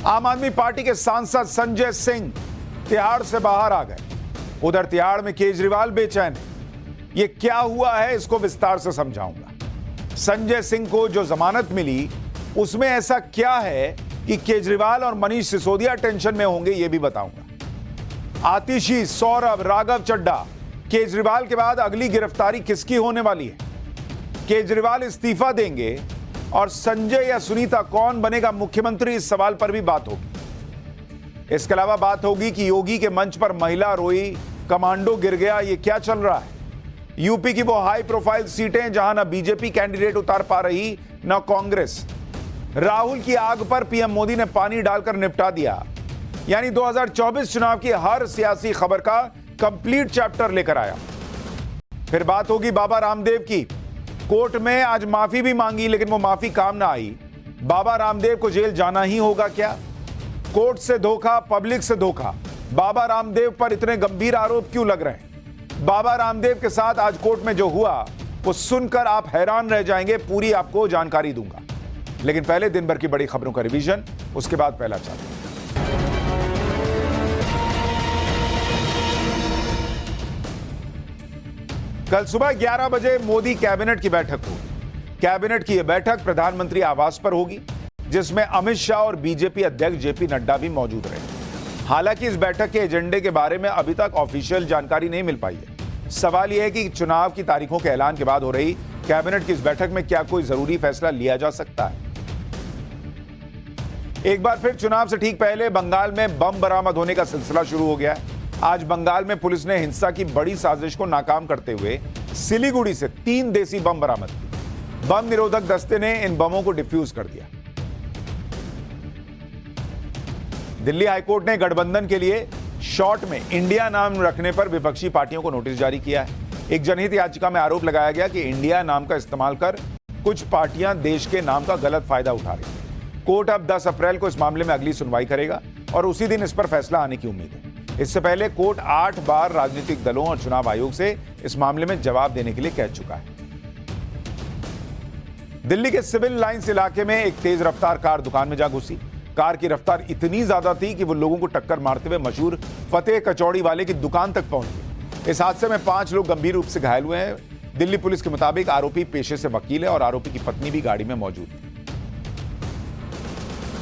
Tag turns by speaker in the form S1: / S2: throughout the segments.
S1: आम आदमी पार्टी के सांसद संजय सिंह तिहाड़ से बाहर आ गए। उधर तिहाड़ में केजरीवाल बेचैन है। ये क्या हुआ है, इसको विस्तार से समझाऊंगा। संजय सिंह को जो जमानत मिली उसमें ऐसा क्या है कि केजरीवाल और मनीष सिसोदिया टेंशन में होंगे, ये भी बताऊंगा। आतिशी, सौरभ, राघव चड्ढा, केजरीवाल के बाद अगली गिरफ्तारी किसकी होने वाली है? केजरीवाल इस्तीफा देंगे और संजय या सुनीता कौन बनेगा मुख्यमंत्री, इस सवाल पर भी बात होगी। इसके अलावा बात होगी कि योगी के मंच पर महिला रोई, कमांडो गिर गया, ये क्या चल रहा है? यूपी की वो हाई प्रोफाइल सीटें जहां ना बीजेपी कैंडिडेट उतार पा रही ना कांग्रेस। राहुल की आग पर पीएम मोदी ने पानी डालकर निपटा दिया। यानी 2024 चुनाव की हर सियासी खबर का कंप्लीट चैप्टर लेकर आया। फिर बात होगी बाबा रामदेव की। कोर्ट में आज माफी भी मांगी लेकिन वो माफी काम ना आई। बाबा रामदेव को जेल जाना ही होगा क्या? कोर्ट से धोखा, पब्लिक से धोखा, बाबा रामदेव पर इतने गंभीर आरोप क्यों लग रहे हैं? बाबा रामदेव के साथ आज कोर्ट में जो हुआ वो सुनकर आप हैरान रह जाएंगे। पूरी आपको जानकारी दूंगा, लेकिन पहले दिन भर की बड़ी खबरों का रिवीजन, उसके बाद पहला चार्ट। कल सुबह 11 बजे मोदी कैबिनेट की बैठक होगी। कैबिनेट की यह बैठक प्रधानमंत्री आवास पर होगी, जिसमें अमित शाह और बीजेपी अध्यक्ष जेपी नड्डा भी मौजूद रहे। हालांकि इस बैठक के एजेंडे के बारे में अभी तक ऑफिशियल जानकारी नहीं मिल पाई है। सवाल यह है कि चुनाव की तारीखों के ऐलान के बाद हो रही कैबिनेट की इस बैठक में क्या कोई जरूरी फैसला लिया जा सकता है? एक बार फिर चुनाव से ठीक पहले बंगाल में बम बरामद होने का सिलसिला शुरू हो गया है। आज बंगाल में पुलिस ने हिंसा की बड़ी साजिश को नाकाम करते हुए सिलीगुड़ी से 3 देसी बम बरामद किए। बम निरोधक दस्ते ने इन बमों को डिफ्यूज कर दिया। दिल्ली हाईकोर्ट ने गठबंधन के लिए शॉर्ट में इंडिया नाम रखने पर विपक्षी पार्टियों को नोटिस जारी किया है। एक जनहित याचिका में आरोप लगाया गया कि इंडिया नाम का इस्तेमाल कर कुछ पार्टियां देश के नाम का गलत फायदा उठा रही हैं। कोर्ट अब 10 अप्रैल को इस मामले में अगली सुनवाई करेगा और उसी दिन इस पर फैसला आने की उम्मीद है। इससे पहले कोर्ट 8 बार राजनीतिक दलों और चुनाव आयोग से इस मामले में जवाब देने के लिए कह चुका है। दिल्ली के सिविल लाइंस इलाके में एक तेज रफ्तार कार दुकान में जा घुसी। कार की रफ्तार इतनी ज्यादा थी कि वो लोगों को टक्कर मारते हुए मशहूर फतेह कचौड़ी वाले की दुकान तक पहुंच गई। इस हादसे में 5 लोग गंभीर रूप से घायल हुए हैं। दिल्ली पुलिस के मुताबिक आरोपी पेशे से वकील है और आरोपी की पत्नी भी गाड़ी में मौजूद थी।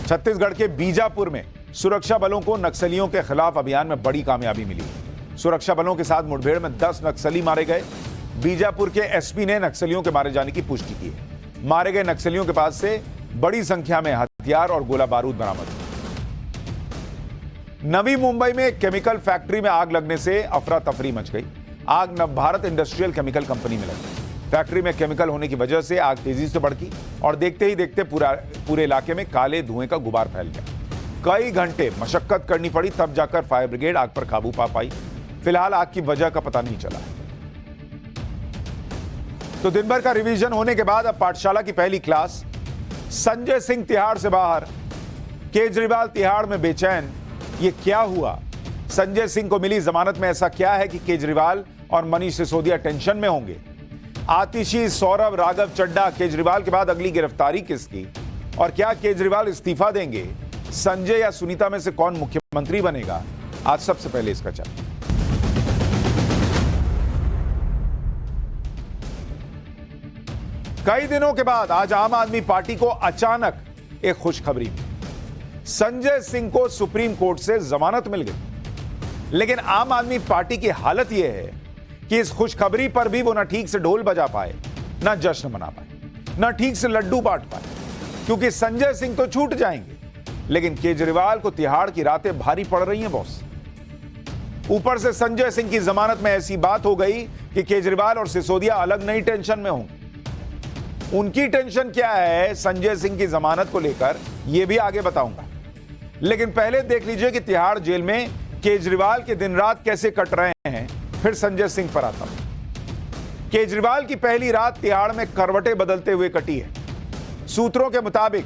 S1: छत्तीसगढ़ के बीजापुर में सुरक्षा बलों को नक्सलियों के खिलाफ अभियान में बड़ी कामयाबी मिली है। सुरक्षा बलों के साथ मुठभेड़ में 10 नक्सली मारे गए। बीजापुर के एसपी ने नक्सलियों के मारे जाने की पुष्टि की है। मारे गए नक्सलियों के पास से बड़ी संख्या में हथियार और गोला बारूद बरामद हुआ। नवी मुंबई में एक केमिकल फैक्ट्री में आग लगने से अफरा तफरी मच गई। आग नवभारत इंडस्ट्रियल केमिकल कंपनी में लगी। फैक्ट्री में केमिकल होने की वजह से आग तेजी से भड़की और देखते ही देखते पूरे इलाके में काले धुएं का गुबार फैल गया। कई घंटे मशक्कत करनी पड़ी, तब जाकर फायर ब्रिगेड आग पर काबू पा पाई। फिलहाल आग की वजह का पता नहीं चला। तो दिन भर का रिवीजन होने के बाद अब पाठशाला की पहली क्लास। संजय सिंह तिहाड़ से बाहर, केजरीवाल तिहाड़ में बेचैन। ये क्या हुआ? संजय सिंह को मिली जमानत में ऐसा क्या है कि केजरीवाल और मनीष सिसोदिया टेंशन में होंगे? आतिशी, सौरभ, राघव चड्ढा, केजरीवाल के बाद अगली गिरफ्तारी किसकी? और क्या केजरीवाल इस्तीफा देंगे? संजय या सुनीता में से कौन मुख्यमंत्री बनेगा? आज सबसे पहले इसका चर्चा। कई दिनों के बाद आज आम आदमी पार्टी को अचानक एक खुशखबरी मिली। संजय सिंह को सुप्रीम कोर्ट से जमानत मिल गई। लेकिन आम आदमी पार्टी की हालत यह है कि इस खुशखबरी पर भी वो ना ठीक से ढोल बजा पाए, ना जश्न मना पाए, ना ठीक से लड्डू बांट पाए, क्योंकि संजय सिंह तो छूट जाएंगे लेकिन केजरीवाल को तिहाड़ की रातें भारी पड़ रही हैं बॉस। ऊपर से संजय सिंह की जमानत में ऐसी बात हो गई कि केजरीवाल और सिसोदिया अलग नई टेंशन में होंगे। उनकी टेंशन क्या है संजय सिंह की जमानत को लेकर, यह भी आगे बताऊंगा। लेकिन पहले देख लीजिए कि तिहाड़ जेल में केजरीवाल के दिन रात कैसे कट रहे हैं। फिर संजय सिंह पर आता हूं। केजरीवाल की पहली रात तिहाड़ में करवटें बदलते हुए कटी है। सूत्रों के मुताबिक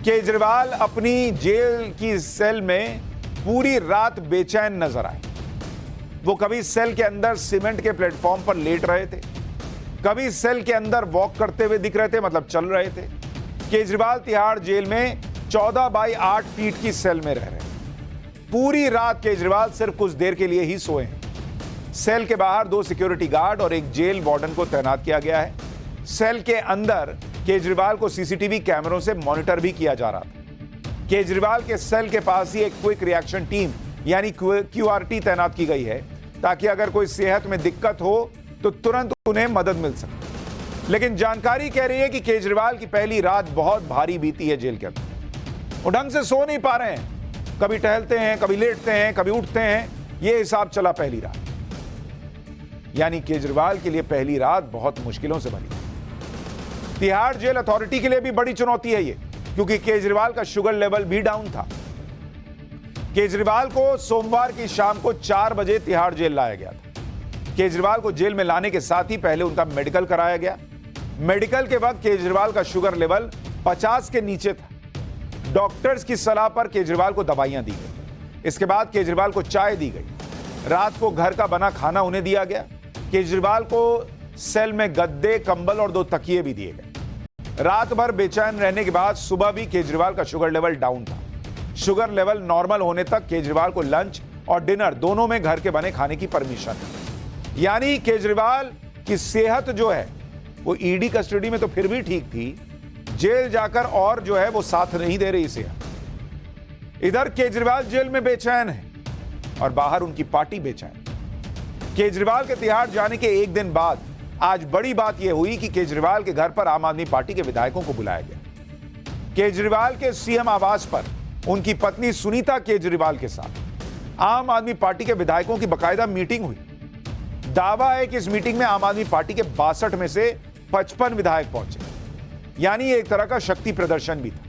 S1: केजरीवाल अपनी जेल की सेल में पूरी रात बेचैन नजर आए। वो कभी सेल के अंदर सीमेंट के प्लेटफॉर्म पर लेट रहे थे, कभी सेल के अंदर वॉक करते हुए दिख रहे थे, मतलब चल रहे थे। केजरीवाल तिहाड़ जेल में 14 बाई 8 फीट की सेल में रह रहे हैं। पूरी रात केजरीवाल सिर्फ कुछ देर के लिए ही सोए हैं। सेल के बाहर 2 सिक्योरिटी गार्ड और एक जेल वार्डन को तैनात किया गया है। सेल के अंदर केजरीवाल को सीसीटीवी कैमरों से मॉनिटर भी किया जा रहा था। केजरीवाल के सेल के पास ही एक क्विक रिएक्शन टीम यानी QRT तैनात की गई है, ताकि अगर कोई सेहत में दिक्कत हो तो तुरंत उन्हें मदद मिल सके। लेकिन जानकारी कह रही है कि केजरीवाल की पहली रात बहुत भारी बीती है जेल के अंदर। वो ढंग से सो नहीं पा रहे हैं, कभी टहलते हैं, कभी लेटते हैं, कभी उठते हैं। यह हिसाब चला पहली रात, यानी केजरीवाल के लिए पहली रात बहुत मुश्किलों से बनी। तिहाड़ जेल अथॉरिटी के लिए भी बड़ी चुनौती है ये, क्योंकि केजरीवाल का शुगर लेवल भी डाउन था। केजरीवाल को सोमवार की शाम को 4 बजे तिहाड़ जेल लाया गया था। केजरीवाल को जेल में लाने के साथ ही पहले उनका मेडिकल कराया गया। मेडिकल के वक्त केजरीवाल का शुगर लेवल 50 के नीचे था। डॉक्टर्स की सलाह पर केजरीवाल को दवाइयां दी गई। इसके बाद केजरीवाल को चाय दी गई। रात को घर का बना खाना उन्हें दिया गया। केजरीवाल को सेल में गद्दे, कंबल और 2 तकिए भी दिए गए। रात भर बेचैन रहने के बाद सुबह भी केजरीवाल का शुगर लेवल डाउन था। शुगर लेवल नॉर्मल होने तक केजरीवाल को लंच और डिनर दोनों में घर के बने खाने की परमिशन है। यानी केजरीवाल की सेहत जो है वो ईडी कस्टडी में तो फिर भी ठीक थी, जेल जाकर और जो है वो साथ नहीं दे रही सेहत। इधर केजरीवाल जेल में बेचैन है और बाहर उनकी पार्टी बेचैन। केजरीवाल के तिहाड़ जाने के एक दिन बाद आज बड़ी बात यह हुई कि केजरीवाल के घर पर आम आदमी पार्टी के विधायकों को बुलाया गया। केजरीवाल के सीएम आवास पर उनकी पत्नी सुनीता केजरीवाल के साथ आम आदमी पार्टी के विधायकों की बाकायदा मीटिंग हुई। दावा है कि इस मीटिंग में आम आदमी पार्टी के 62 में से 55 विधायक पहुंचे, यानी एक तरह का शक्ति प्रदर्शन भी था।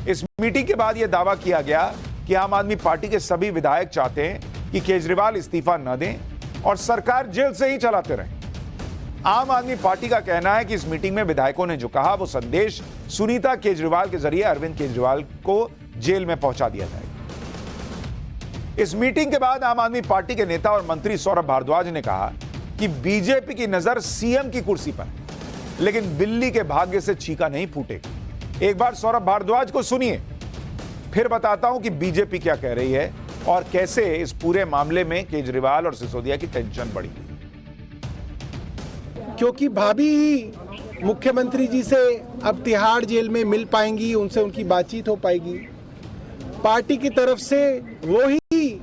S1: इस मीटिंग के बाद यह दावा किया गया कि आम आदमी पार्टी के सभी विधायक चाहते हैं कि केजरीवाल इस्तीफा न दें और सरकार जेल से ही चलाते रहें। आम आदमी पार्टी का कहना है कि इस मीटिंग में विधायकों ने जो कहा वो संदेश सुनीता केजरीवाल के जरिए अरविंद केजरीवाल को जेल में पहुंचा दिया जाएगा। इस मीटिंग के बाद आम आदमी पार्टी के नेता और मंत्री सौरभ भारद्वाज ने कहा कि बीजेपी की नजर सीएम की कुर्सी पर है, लेकिन बिल्ली के भाग्य से चीका नहीं फूटेगा। एक बार सौरभ भारद्वाज को सुनिए, फिर बताता हूं कि बीजेपी क्या कह रही है और कैसे इस पूरे मामले में केजरीवाल और सिसोदिया की टेंशन बढ़ी।
S2: क्योंकि भाभी ही मुख्यमंत्री जी से अब तिहाड़ जेल में मिल पाएंगी, उनसे उनकी बातचीत हो पाएगी। पार्टी की तरफ से वो ही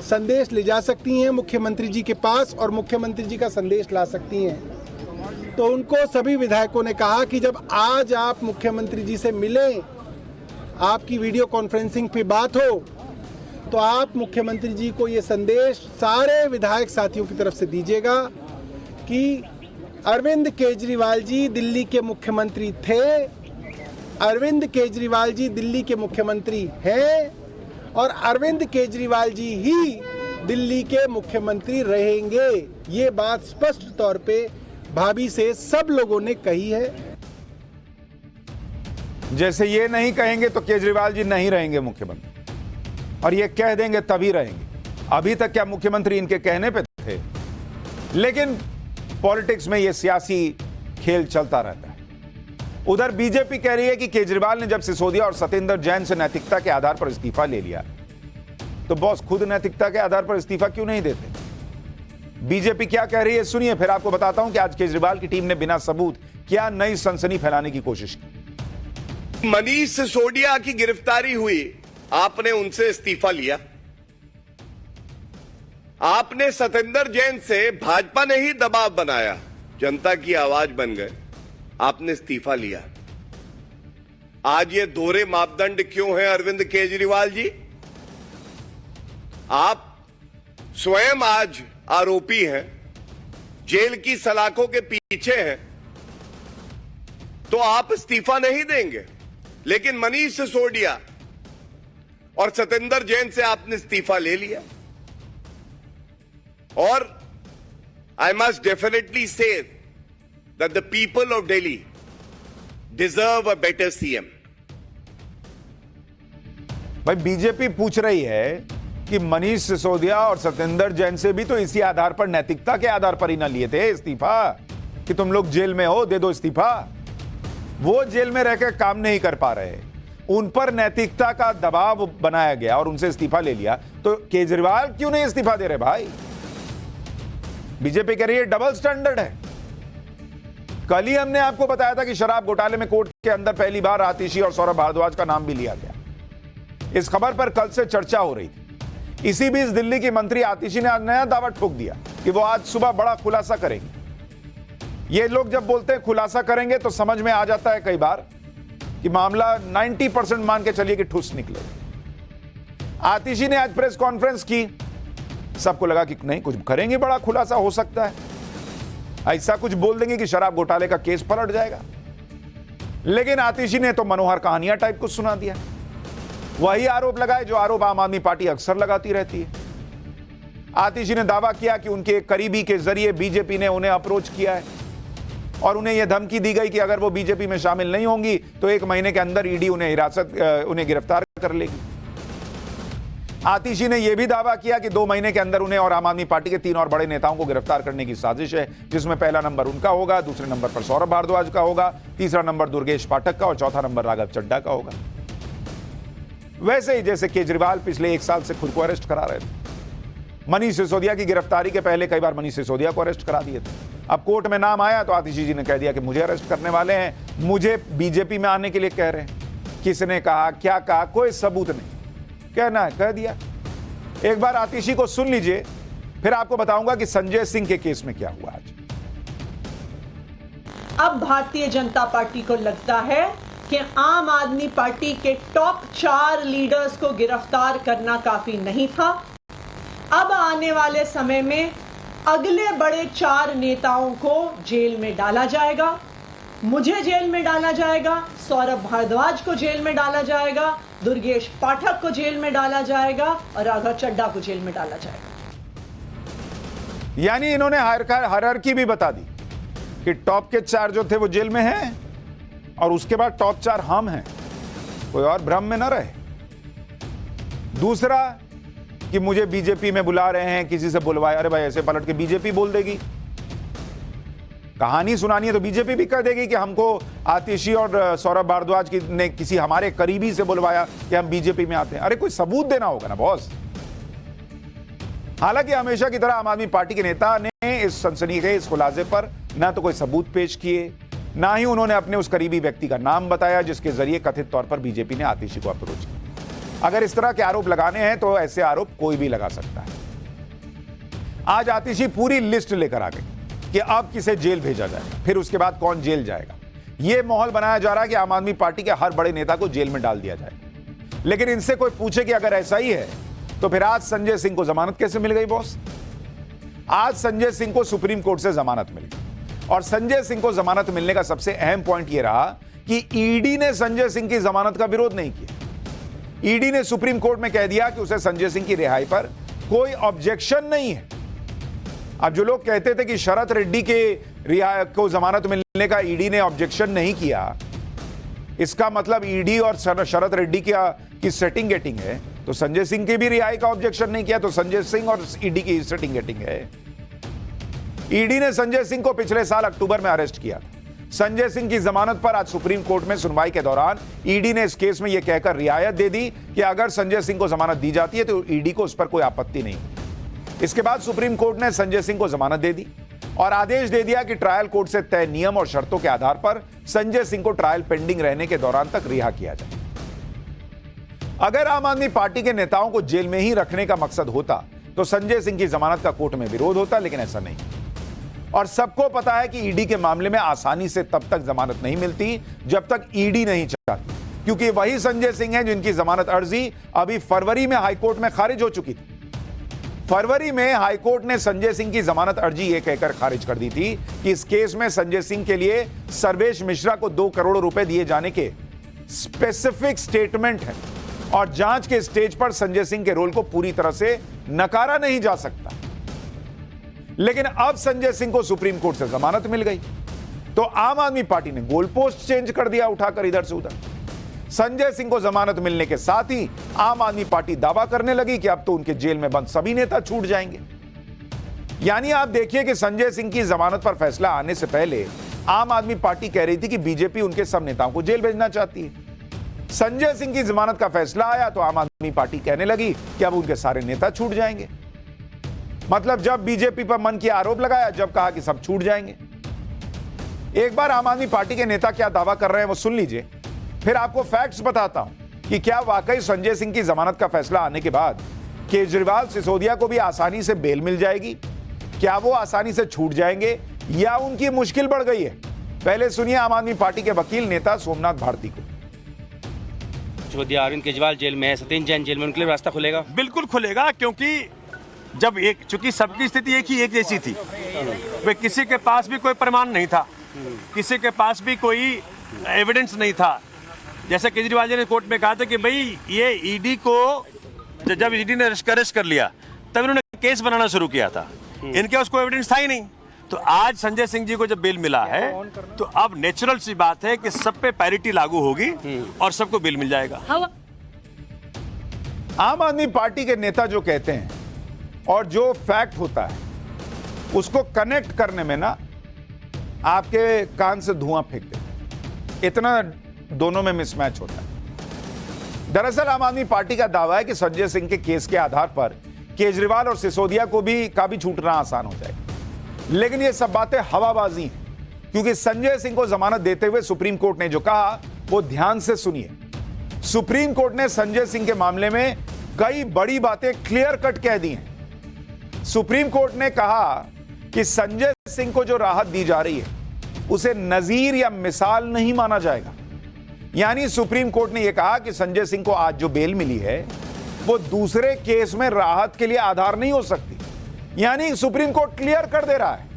S2: संदेश ले जा सकती हैं मुख्यमंत्री जी के पास और मुख्यमंत्री जी का संदेश ला सकती हैं। तो उनको सभी विधायकों ने कहा कि जब आज आप मुख्यमंत्री जी से मिलें, आपकी वीडियो कॉन्फ्रेंसिंग पे बात हो, तो आप मुख्यमंत्री जी को ये संदेश सारे विधायक साथियों की तरफ से दीजिएगा कि अरविंद केजरीवाल जी दिल्ली के मुख्यमंत्री थे, अरविंद केजरीवाल जी दिल्ली के मुख्यमंत्री हैं और अरविंद केजरीवाल जी ही दिल्ली के मुख्यमंत्री रहेंगे। ये बात स्पष्ट तौर पे भाभी से सब लोगों ने कही है।
S1: जैसे ये नहीं कहेंगे तो केजरीवाल जी नहीं रहेंगे मुख्यमंत्री, और ये कह देंगे तभी रहेंगे। अभी तक क्या मुख्यमंत्री इनके कहने पे थे? लेकिन पॉलिटिक्स में ये सियासी खेल चलता रहता है। उधर बीजेपी कह रही है कि केजरीवाल ने जब सिसोदिया और सत्येंद्र जैन से नैतिकता के आधार पर इस्तीफा ले लिया, तो बॉस खुद नैतिकता के आधार पर इस्तीफा क्यों नहीं देते? बीजेपी क्या कह रही है सुनिए, फिर आपको बताता हूं कि आज केजरीवाल की टीम ने बिना सबूत क्या नई सनसनी फैलाने की कोशिश की।
S3: मनीष सिसोदिया की गिरफ्तारी हुई, आपने उनसे इस्तीफा लिया। आपने सत्येंद्र जैन से भाजपा ने ही दबाव बनाया, जनता की आवाज बन गए, आपने इस्तीफा लिया। आज ये दोहरे मापदंड क्यों है अरविंद केजरीवाल जी? आप स्वयं आज आरोपी हैं, जेल की सलाखों के पीछे हैं, तो आप इस्तीफा नहीं देंगे। लेकिन मनीष सिसोदिया और सत्येंद्र जैन से आपने इस्तीफा ले लिया। और I must definitely say that the people of Delhi deserve a better CM.
S1: भाई बीजेपी पूछ रही है कि मनीष सिसोदिया और सत्येंद्र जैन से भी तो इसी आधार पर, नैतिकता के आधार पर ही ना लिए थे इस्तीफा, कि तुम लोग जेल में हो, दे दो इस्तीफा। वो जेल में रहकर काम नहीं कर पा रहे, उन पर नैतिकता का दबाव बनाया गया और उनसे इस्तीफा ले लिया, तो केजरीवाल क्यों नहीं इस्तीफा दे रहे भाई? बीजेपी कह रही है डबल स्टैंडर्ड है। कल ही हमने आपको बताया था कि शराब घोटाले में कोर्ट के अंदर पहली बार आतिशी और सौरभ भारद्वाज का नाम भी लिया गया। इस खबर पर कल से चर्चा हो रही थी। इसी बीच दिल्ली की मंत्री आतिशी ने आज नया दावा ठोक दिया कि वो आज सुबह बड़ा खुलासा करेंगे। ये लोग जब बोलते हैं खुलासा करेंगे तो समझ में आ जाता है कई बार कि मामला 90% मान के चलिए कि ठुस निकले। आतिशी ने आज प्रेस कॉन्फ्रेंस की, सबको लगा कि नहीं कुछ करेंगे, बड़ा खुलासा हो सकता है, ऐसा कुछ बोल देंगे कि शराब घोटाले का केस पलट जाएगा। लेकिन आतिशी ने तो मनोहर कहानियां टाइप कुछ सुना दिया। वही आरोप लगाए जो आरोप आम आदमी पार्टी अक्सर लगाती रहती है। आतिशी ने दावा किया कि उनके करीबी के जरिए बीजेपी ने उन्हें अप्रोच किया है और उन्हें यह धमकी दी गई कि अगर वो बीजेपी में शामिल नहीं होंगी तो 1 महीने के अंदर ईडी उन्हें गिरफ्तार कर लेगी। आतिशी ने यह भी दावा किया कि 2 महीने के अंदर उन्हें और आम आदमी पार्टी के 3 और बड़े नेताओं को गिरफ्तार करने की साजिश है, जिसमें पहला नंबर उनका होगा, दूसरे नंबर पर सौरभ भारद्वाज का होगा, तीसरा नंबर दुर्गेश पाठक का और चौथा नंबर राघव चड्ढा का होगा। वैसे ही जैसे केजरीवाल पिछले 1 साल से खुद को अरेस्ट करा रहे थे। मनीष सिसोदिया की गिरफ्तारी के पहले कई बार मनीष सिसोदिया को अरेस्ट करा दिए थे। अब कोर्ट में नाम आया तो आतिशी जी ने कह दिया कि मुझे अरेस्ट करने वाले हैं, मुझे बीजेपी में आने के लिए कह रहे हैं। किसने कहा, क्या कहा, कोई सबूत नहीं, कहना है कह दिया। एक बार आतिशी को सुन लीजिए, फिर आपको बताऊंगा कि संजय सिंह के केस में क्या हुआ आज।
S4: अब भारतीय जनता पार्टी को लगता है कि आम आदमी पार्टी के टॉप 4 लीडर्स को गिरफ्तार करना काफी नहीं था। अब आने वाले समय में अगले बड़े 4 नेताओं को जेल में डाला जाएगा। मुझे जेल में डाला जाएगा, सौरभ भारद्वाज को जेल में डाला जाएगा, दुर्गेश पाठक को जेल में डाला जाएगा और राघव चड्ढा को जेल में डाला जाएगा।
S1: यानी इन्होंने हायरार्की भी बता दी कि टॉप के 4 जो थे वो जेल में हैं और उसके बाद टॉप 4 हम हैं, कोई और भ्रम में न रहे। दूसरा कि मुझे बीजेपी में बुला रहे हैं, किसी से बुलवाए, अरे भाई ऐसे पलट के बीजेपी बोल देगी। कहानी सुनानी है तो बीजेपी भी कह देगी कि हमको आतिशी और सौरभ भारद्वाज ने किसी हमारे करीबी से बुलवाया कि हम बीजेपी में आते हैं। अरे कोई सबूत देना होगा ना बॉस। हालांकि हमेशा की तरह आम आदमी पार्टी के नेता ने इस सनसनीखेज खुलासे पर ना तो कोई सबूत पेश किए, ना ही उन्होंने अपने उस करीबी व्यक्ति का नाम बताया जिसके जरिए कथित तौर पर बीजेपी ने आतिशी को अप्रोच किया। अगर इस तरह के आरोप लगाने हैं तो ऐसे आरोप कोई भी लगा सकता है। आज आतिशी पूरी लिस्ट लेकर आ गई कि अब किसे जेल भेजा जाएगा, फिर उसके बाद कौन जेल जाएगा। यह माहौल बनाया जा रहा है कि आम आदमी पार्टी के हर बड़े नेता को जेल में डाल दिया जाएगा। लेकिन इनसे कोई पूछे कि अगर ऐसा ही है तो फिर आज संजय सिंह को जमानत कैसे मिल गई बॉस? आज संजय सिंह को सुप्रीम कोर्ट से जमानत मिल गई और संजय सिंह को जमानत मिलने का सबसे अहम पॉइंट यह रहा कि ईडी ने संजय सिंह की जमानत का विरोध नहीं किया। ईडी ने सुप्रीम कोर्ट में कह दिया कि उसे संजय सिंह की रिहाई पर कोई ऑब्जेक्शन नहीं है। अब जो लोग कहते थे कि शरद रेड्डी के रिहाई को जमानत मिलने का ईडी ने ऑब्जेक्शन नहीं किया, इसका मतलब ईडी और शरद रेड्डी की सेटिंग गेटिंग है, तो संजय सिंह की भी रिहाई का ऑब्जेक्शन नहीं किया, तो संजय सिंह और ईडी की सेटिंग गेटिंग है। ईडी ने संजय सिंह को पिछले साल अक्टूबर में अरेस्ट किया था। संजय सिंह की जमानत पर आज सुप्रीम कोर्ट में सुनवाई के दौरान ईडी ने इस केस में यह कहकर रियायत दे दी कि अगर संजय सिंह को जमानत दी जाती है तो ईडी को उस पर कोई आपत्ति नहीं। इसके बाद सुप्रीम कोर्ट ने संजय सिंह को जमानत दे दी और आदेश दे दिया कि ट्रायल कोर्ट से तय नियम और शर्तों के आधार पर संजय सिंह को ट्रायल पेंडिंग रहने के दौरान तक रिहा किया जाए। अगर आम आदमी पार्टी के नेताओं को जेल में ही रखने का मकसद होता तो संजय सिंह की जमानत का कोर्ट में विरोध होता, लेकिन ऐसा नहीं। और सबको पता है कि ईडी के मामले में आसानी से तब तक जमानत नहीं मिलती जब तक ईडी नहीं चाहती, क्योंकि वही संजय सिंह है जिनकी जमानत अर्जी अभी फरवरी में हाईकोर्ट में खारिज हो चुकी थी। फरवरी में हाईकोर्ट ने संजय सिंह की जमानत अर्जी यह कहकर खारिज कर दी थी कि इस केस में संजय सिंह के लिए सर्वेश मिश्रा को 2 करोड़ रुपए दिए जाने के स्पेसिफिक स्टेटमेंट है और जांच के स्टेज पर संजय सिंह के रोल को पूरी तरह से नकारा नहीं जा सकता। लेकिन अब संजय सिंह को सुप्रीम कोर्ट से जमानत मिल गई तो आम आदमी पार्टी ने गोल पोस्ट चेंज कर दिया, उठाकर इधर से उधर। संजय सिंह को जमानत मिलने के साथ ही आम आदमी पार्टी दावा करने लगी कि अब तो उनके जेल में बंद सभी नेता छूट जाएंगे। यानी आप देखिए कि संजय सिंह की जमानत पर फैसला आने से पहले आम आदमी पार्टी कह रही थी कि बीजेपी उनके सब नेताओं को जेल भेजना चाहती है। संजय सिंह की जमानत का फैसला आया तो आम आदमी पार्टी कहने लगी कि अब उनके सारे नेता छूट जाएंगे। मतलब जब बीजेपी पर मन की आरोप लगाया, जब कहा कि सब छूट जाएंगे। एक बार आम आदमी पार्टी के नेता क्या दावा कर रहे हैं वो सुन लीजिए, फिर आपको फैक्ट्स बताता हूं कि क्या वाकई संजय सिंह की जमानत का फैसला आने के बाद केजरीवाल सिसोदिया को भी आसानी से बेल मिल जाएगी, क्या वो आसानी से छूट जाएंगे या उनकी मुश्किल बढ़ गई है। पहले सुनिए आम आदमी पार्टी के वकील नेता सोमनाथ भारती को।
S5: सिसोदिया अरविंद केजरीवाल जेल में है, सत्येंद्र जैन जेल में, उनके लिए रास्ता खुलेगा?
S6: बिल्कुल खुलेगा, क्योंकि जब चूंकि सबकी स्थिति एक जैसी थी, वे किसी के पास भी कोई प्रमाण नहीं था, किसी के पास भी कोई एविडेंस नहीं था। जैसे केजरीवाल जी ने कोर्ट में कहा था कि भाई ये ईडी को, जब ईडी ने अरेस्ट कर लिया तब इन्होंने केस बनाना शुरू किया था, इनके पास कोई एविडेंस था ही नहीं। तो आज संजय सिंह जी को जब बेल मिला है तो अब नेचुरल सी बात है कि सब पे पैरिटी लागू होगी और सबको बेल मिल जाएगा।
S1: आम आदमी पार्टी के नेता जो कहते हैं और जो फैक्ट होता है उसको कनेक्ट करने में ना आपके कान से धुआं फेंक देते, इतना दोनों में मिसमैच होता है। दरअसल आम आदमी पार्टी का दावा है कि संजय सिंह के केस के आधार पर केजरीवाल और सिसोदिया को भी छूटना आसान हो जाएगा, लेकिन ये सब बातें हवाबाजी हैं, क्योंकि संजय सिंह को जमानत देते हुए सुप्रीम कोर्ट ने जो कहा वो ध्यान से सुनिए। सुप्रीम कोर्ट ने संजय सिंह के मामले में कई बड़ी बातें क्लियर कट कह दी हैं। सुप्रीम कोर्ट ने कहा कि संजय सिंह को जो राहत दी जा रही है उसे नजीर या मिसाल नहीं माना जाएगा। यानी सुप्रीम कोर्ट ने यह कहा कि संजय सिंह को आज जो बेल मिली है वो दूसरे केस में राहत के लिए आधार नहीं हो सकती। यानी सुप्रीम कोर्ट क्लियर कर दे रहा है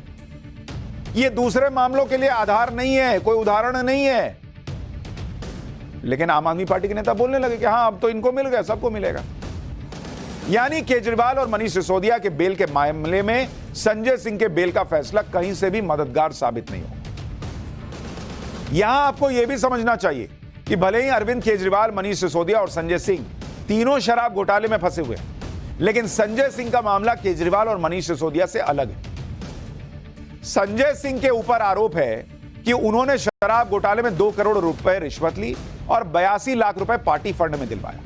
S1: ये दूसरे मामलों के लिए आधार नहीं है, कोई उदाहरण नहीं है। लेकिन आम आदमी पार्टी के नेता बोलने लगे कि हां अब तो इनको मिल गया, सबको मिलेगा। यानी केजरीवाल और मनीष सिसोदिया के बेल के मामले में संजय सिंह के बेल का फैसला कहीं से भी मददगार साबित नहीं होगा। यहां आपको यह भी समझना चाहिए कि भले ही अरविंद केजरीवाल, मनीष सिसोदिया और संजय सिंह तीनों शराब घोटाले में फंसे हुए हैं, लेकिन संजय सिंह का मामला केजरीवाल और मनीष सिसोदिया से अलग है। संजय सिंह के ऊपर आरोप है कि उन्होंने शराब घोटाले में 2 करोड़ रुपए रिश्वत ली और 82 लाख रुपए पार्टी फंड में दिलवाया,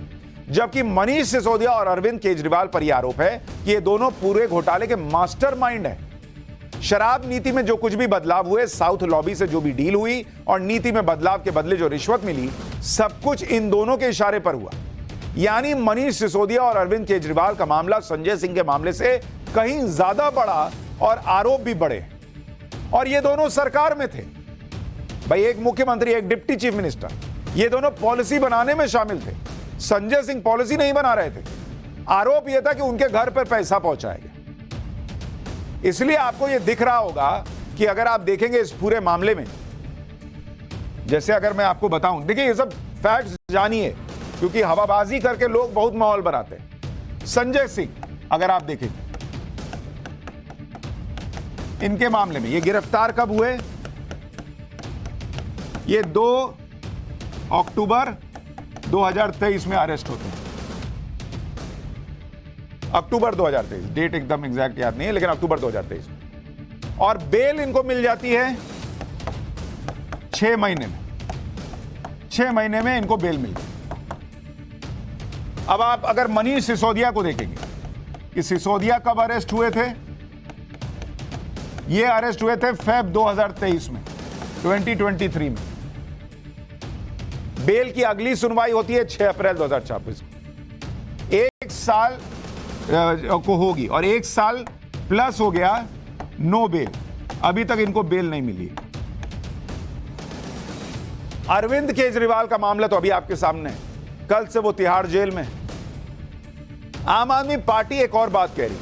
S1: जबकि मनीष सिसोदिया और अरविंद केजरीवाल पर यह आरोप है कि ये दोनों पूरे घोटाले के मास्टरमाइंड हैं। शराब नीति में जो कुछ भी बदलाव हुए, साउथ लॉबी से जो भी डील हुई और नीति में बदलाव के बदले जो रिश्वत मिली, सब कुछ इन दोनों के इशारे पर हुआ। यानी मनीष सिसोदिया और अरविंद केजरीवाल का मामला संजय सिंह के मामले से कहीं ज्यादा बड़ा और आरोप भी बड़े, और ये दोनों सरकार में थे। भाई एक मुख्यमंत्री, एक डिप्टी चीफ मिनिस्टर, ये दोनों पॉलिसी बनाने में शामिल थे। संजय सिंह पॉलिसी नहीं बना रहे थे, आरोप यह था कि उनके घर पर पैसा पहुंचाएगा। इसलिए आपको यह दिख रहा होगा कि अगर आप देखेंगे इस पूरे मामले में, जैसे अगर मैं आपको बताऊं, देखिए ये सब फैक्ट्स जानिए, क्योंकि हवाबाजी करके लोग बहुत माहौल बनाते हैं। संजय सिंह अगर आप देखेंगे इनके मामले में, ये गिरफ्तार कब हुए? ये 2 अक्टूबर 2023 में अरेस्ट होते हैं। अक्टूबर 2023, डेट एकदम एग्जैक्ट याद नहीं है, लेकिन अक्टूबर 2023, और बेल इनको मिल जाती है 6 महीने में। 6 महीने में इनको बेल मिल गई। अब आप अगर मनीष सिसोदिया को देखेंगे कि सिसोदिया कब अरेस्ट हुए थे, ये अरेस्ट हुए थे फेब 2023 में, 2023 में। बेल की अगली सुनवाई होती है 6 अप्रैल 2024 को। 1 साल को होगी, और 1 साल प्लस हो गया नो बेल, अभी तक इनको बेल नहीं मिली। अरविंद केजरीवाल का मामला तो अभी आपके सामने है, कल से वो तिहाड़ जेल में है। आम आदमी पार्टी एक और बात कह रही है,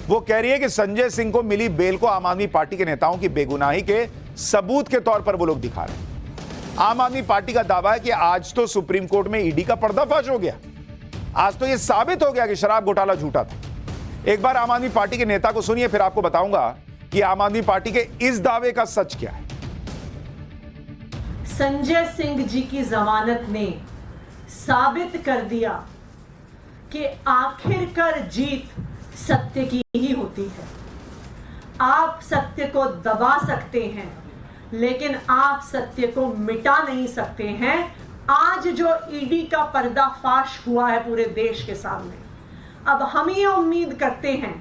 S1: वो कह रही है कि संजय सिंह को मिली बेल को आम आदमी पार्टी के नेताओं की बेगुनाही के सबूत के तौर पर वो लोग दिखा रहे हैं। आम आदमी पार्टी का दावा है कि आज तो सुप्रीम कोर्ट में ईडी का पर्दाफाश हो गया, आज तो ये साबित हो गया कि शराब घोटाला झूठा था। एक बार आम आदमी पार्टी के नेता को सुनिए, फिर आपको बताऊंगा कि आम आदमी पार्टी के इस दावे का सच क्या है।
S4: संजय सिंह जी की जमानत ने साबित कर दिया कि आखिरकार जीत सत्य की ही होती है। आप सत्य को दबा सकते हैं, लेकिन आप सत्य को मिटा नहीं सकते हैं। आज जो ईडी का पर्दाफाश हुआ है पूरे देश के सामने, अब हम ये उम्मीद करते हैं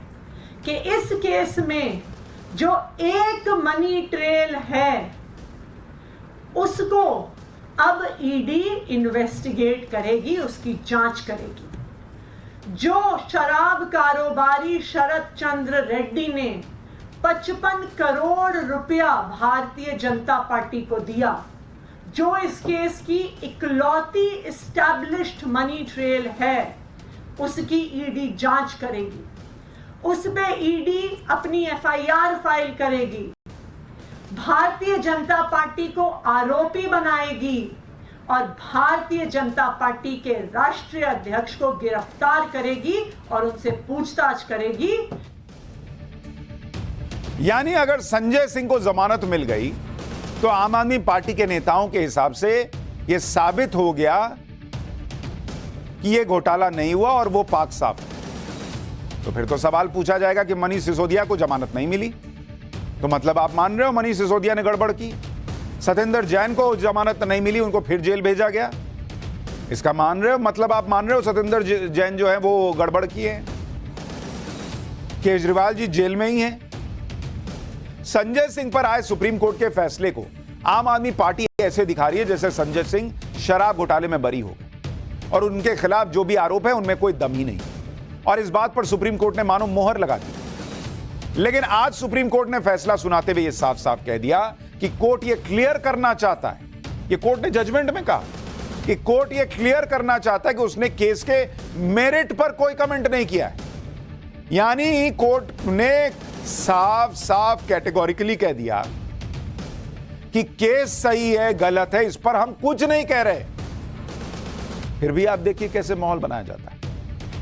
S4: कि इस केस में जो एक मनी ट्रेल है उसको अब ईडी इन्वेस्टिगेट करेगी, उसकी जांच करेगी। जो शराब कारोबारी शरद चंद्र रेड्डी ने 55 करोड़ रुपया भारतीय जनता पार्टी को दिया, जो इस केस की इकलौती एस्टैब्लिश्ड मनी ट्रेल है, उसकी ईडी जांच करेगी। उसमें ईडी अपनी एफआईआर फाइल करेगी, भारतीय जनता पार्टी को आरोपी बनाएगी और भारतीय जनता पार्टी के राष्ट्रीय अध्यक्ष को गिरफ्तार करेगी और उनसे पूछताछ करेगी।
S1: यानी अगर संजय सिंह को जमानत मिल गई तो आम आदमी पार्टी के नेताओं के हिसाब से यह साबित हो गया कि यह घोटाला नहीं हुआ और वो पाक साफ है। तो फिर तो सवाल पूछा जाएगा कि मनीष सिसोदिया को जमानत नहीं मिली, तो मतलब आप मान रहे हो मनीष सिसोदिया ने गड़बड़ की। सत्येंद्र जैन को जमानत नहीं मिली, उनको फिर जेल भेजा गया, इसका मान रहे हो, मतलब आप मान रहे हो सत्येंद्र जैन जो है वो गड़बड़ की है। केजरीवाल जी जेल में ही हैं। संजय सिंह पर आए सुप्रीम कोर्ट के फैसले को आम आदमी पार्टी ऐसे दिखा रही है जैसे संजय सिंह शराब घोटाले में बरी हो गए और उनके खिलाफ जो भी आरोप है उनमें कोई दम ही नहीं, और इस बात पर सुप्रीम कोर्ट ने मानो मोहर लगा दी। लेकिन आज सुप्रीम कोर्ट ने फैसला सुनाते हुए यह साफ साफ कह दिया कि कोर्ट यह क्लियर करना चाहता है, यह कोर्ट ने जजमेंट में कहा कि कोर्ट यह क्लियर करना चाहता है कि उसने केस के मेरिट पर कोई कमेंट नहीं किया है। यानी कोर्ट ने साफ साफ कैटेगोरिकली कह दिया कि केस सही है गलत है इस पर हम कुछ नहीं कह रहे। फिर भी आप देखिए कैसे माहौल बनाया जाता है।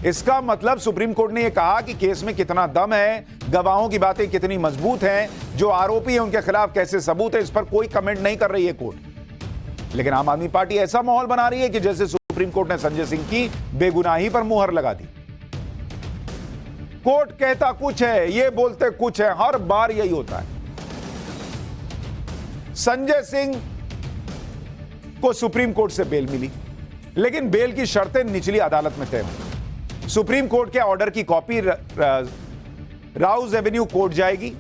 S1: इसका मतलब सुप्रीम कोर्ट ने यह कहा कि केस में कितना दम है, गवाहों की बातें कितनी मजबूत हैं, जो आरोपी है उनके खिलाफ कैसे सबूत है, इस पर कोई कमेंट नहीं कर रही है कोर्ट। लेकिन आम आदमी पार्टी ऐसा माहौल बना रही है कि जैसे सुप्रीम कोर्ट ने संजय सिंह की बेगुनाही पर मुहर लगा दी। कोर्ट कहता कुछ है, ये बोलते कुछ है, हर बार यही होता है। संजय सिंह को सुप्रीम कोर्ट से बेल मिली, लेकिन बेल की शर्तें निचली अदालत में तय हुई। सुप्रीम कोर्ट के ऑर्डर की कॉपी राउज एवेन्यू कोर्ट जाएगी,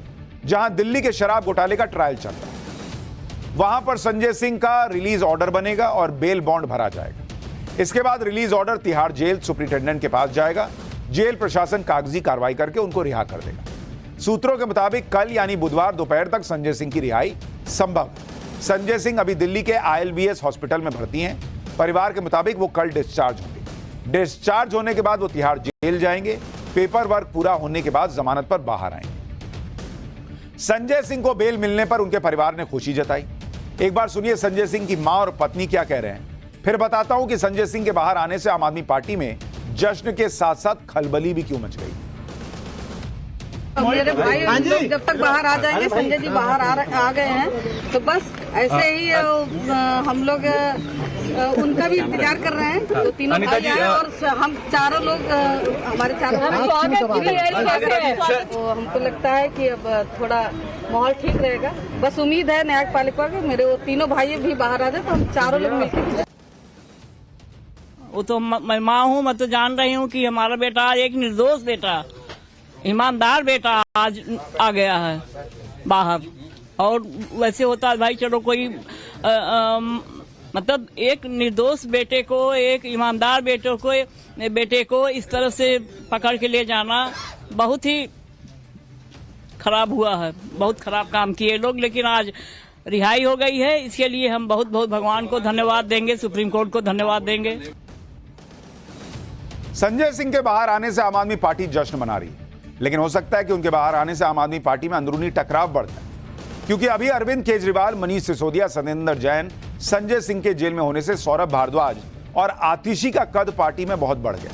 S1: जहां दिल्ली के शराब घोटाले का ट्रायल चल रहा है। वहां पर संजय सिंह का रिलीज ऑर्डर बनेगा और बेल बॉन्ड भरा जाएगा। इसके बाद release order Tihar jail superintendent के पास जाएगा। जेल प्रशासन कागजी कार्रवाई करके उनको रिहा कर देगा। सूत्रों के मुताबिक कल यानी बुधवार दोपहर तक संजय सिंह की रिहाई संभव है। संजय सिंह अभी दिल्ली के ILBS हॉस्पिटल में भर्ती हैं। परिवार के मुताबिक वो कल डिस्चार्ज होंगे। डिस्चार्ज होने के बाद वो तिहाड़ जेल जाएंगे। पेपर वर्क पूरा होने के बाद जमानत पर बाहर आएंगे। संजय सिंह को बेल मिलने पर उनके परिवार ने खुशी जताई। एक बार सुनिए संजय सिंह की मां और पत्नी क्या कह रहे हैं, फिर बताता हूं कि संजय सिंह के बाहर आने से आम आदमी पार्टी में जश्न के साथ साथ खलबली भी क्यों मच गई।
S7: मेरे भाई लोग जब तक बाहर आ जाएंगे, संजय जी बाहर आ गए हैं, तो बस ऐसे ही हम लोग उनका भी इंतजार कर रहे हैं। तो तीनों भाई आए और हम चारों लोग हमारे चारों तो हमको लगता है कि अब थोड़ा माहौल ठीक रहेगा। बस उम्मीद है न्यायपालिका के मेरे वो तीनों भाई भी बाहर आ जाए तो हम चारों लोग मिलकर।
S8: वो तो मैं माँ हूँ, मैं तो जान रही हूँ कि हमारा बेटा एक निर्दोष बेटा, ईमानदार बेटा आज आ गया है बाहर। और वैसे होता है भाई, चलो कोई मतलब एक निर्दोष बेटे को, एक ईमानदार बेटे को इस तरह से पकड़ के ले जाना बहुत ही खराब हुआ है। बहुत खराब काम किए लोग, लेकिन आज रिहाई हो गई है। इसके लिए हम बहुत बहुत भगवान को धन्यवाद देंगे, सुप्रीम कोर्ट को धन्यवाद देंगे।
S1: संजय सिंह के बाहर आने से आम आदमी पार्टी जश्न मना रही है, लेकिन हो सकता है कि उनके बाहर आने से आम आदमी पार्टी में अंदरूनी टकराव बढ़ जाए, क्योंकि अभी अरविंद केजरीवाल, मनीष सिसोदिया, सत्येंद्र जैन, संजय सिंह के जेल में होने से सौरभ भारद्वाज और आतिशी का कद पार्टी में बहुत बढ़ गया।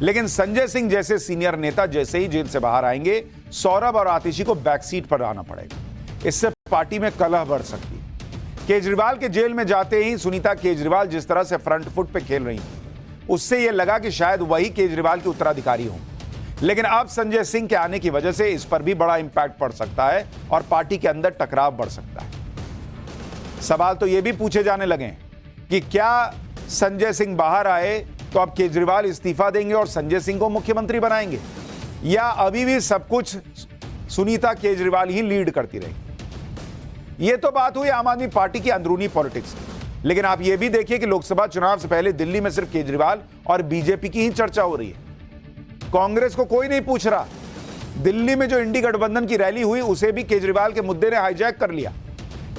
S1: लेकिन संजय सिंह जैसे सीनियर नेता जैसे ही जेल से बाहर आएंगे, सौरभ और आतिशी को बैकसीट पर आना पड़ेगा। इससे पार्टी में कलह बढ़ सकती है। केजरीवाल के जेल में जाते ही सुनीता केजरीवाल जिस तरह से फ्रंट फुट पे खेल रही थी, उससे यह लगा कि शायद वही केजरीवाल के उत्तराधिकारी हों। लेकिन अब संजय सिंह के आने की वजह से इस पर भी बड़ा इंपैक्ट पड़ सकता है और पार्टी के अंदर टकराव बढ़ सकता है। सवाल तो यह भी पूछे जाने लगे कि क्या संजय सिंह बाहर आए तो अब केजरीवाल इस्तीफा देंगे और संजय सिंह को मुख्यमंत्री बनाएंगे, या अभी भी सब कुछ सुनीता केजरीवाल ही लीड करती रहेगी। यह तो बात हुई आम आदमी पार्टी की अंदरूनी पॉलिटिक्स की, लेकिन आप यह भी देखिए कि लोकसभा चुनाव से पहले दिल्ली में सिर्फ केजरीवाल और बीजेपी की ही चर्चा हो रही है। कांग्रेस को कोई नहीं पूछ रहा। दिल्ली में जो इंडी गठबंधन की रैली हुई उसे भी केजरीवाल के मुद्दे ने हाईजैक कर लिया।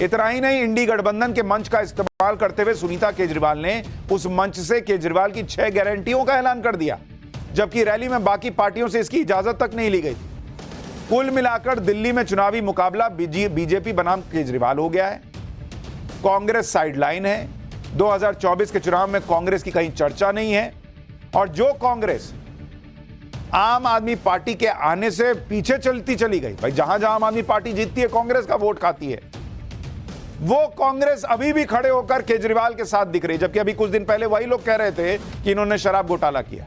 S1: इतना ही नहीं, इंडी गठबंधन के मंच का इस्तेमाल करते हुए सुनीता केजरीवाल ने उस मंच से केजरीवाल की 6 गारंटियों का ऐलान कर दिया, जबकि रैली में बाकी पार्टियों से इसकी इजाजत तक नहीं ली गई थी। कुल मिलाकर दिल्ली में चुनावी मुकाबला बीजेपी बनाम केजरीवाल हो गया है। कांग्रेस साइडलाइन है। 2024 के चुनाव में कांग्रेस की कहीं चर्चा नहीं है, और जो कांग्रेस आम आदमी पार्टी के आने से पीछे चलती चली गई, भाई जहां जहां आम आदमी पार्टी जीतती है कांग्रेस का वोट खाती है, वो कांग्रेस अभी भी खड़े होकर केजरीवाल के साथ दिख रही, जबकि अभी कुछ दिन पहले वही लोग कह रहे थे कि इन्होंने शराब घोटाला किया।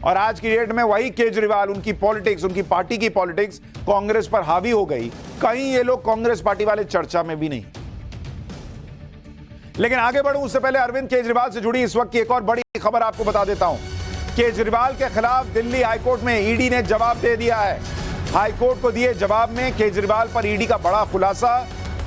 S1: और आज की डेट में वही केजरीवाल, उनकी पॉलिटिक्स, उनकी पार्टी की पॉलिटिक्स कांग्रेस पर हावी हो गई। कहीं ये लोग कांग्रेस पार्टी वाले चर्चा में भी नहीं। लेकिन आगे बढ़ूं उससे पहले अरविंद केजरीवाल से जुड़ी इस वक्त की एक और बड़ी खबर आपको बता देता हूं। केजरीवाल के खिलाफ दिल्ली हाईकोर्ट में ईडी ने जवाब दे दिया है। हाईकोर्ट को दिए जवाब में केजरीवाल पर ईडी का बड़ा खुलासा।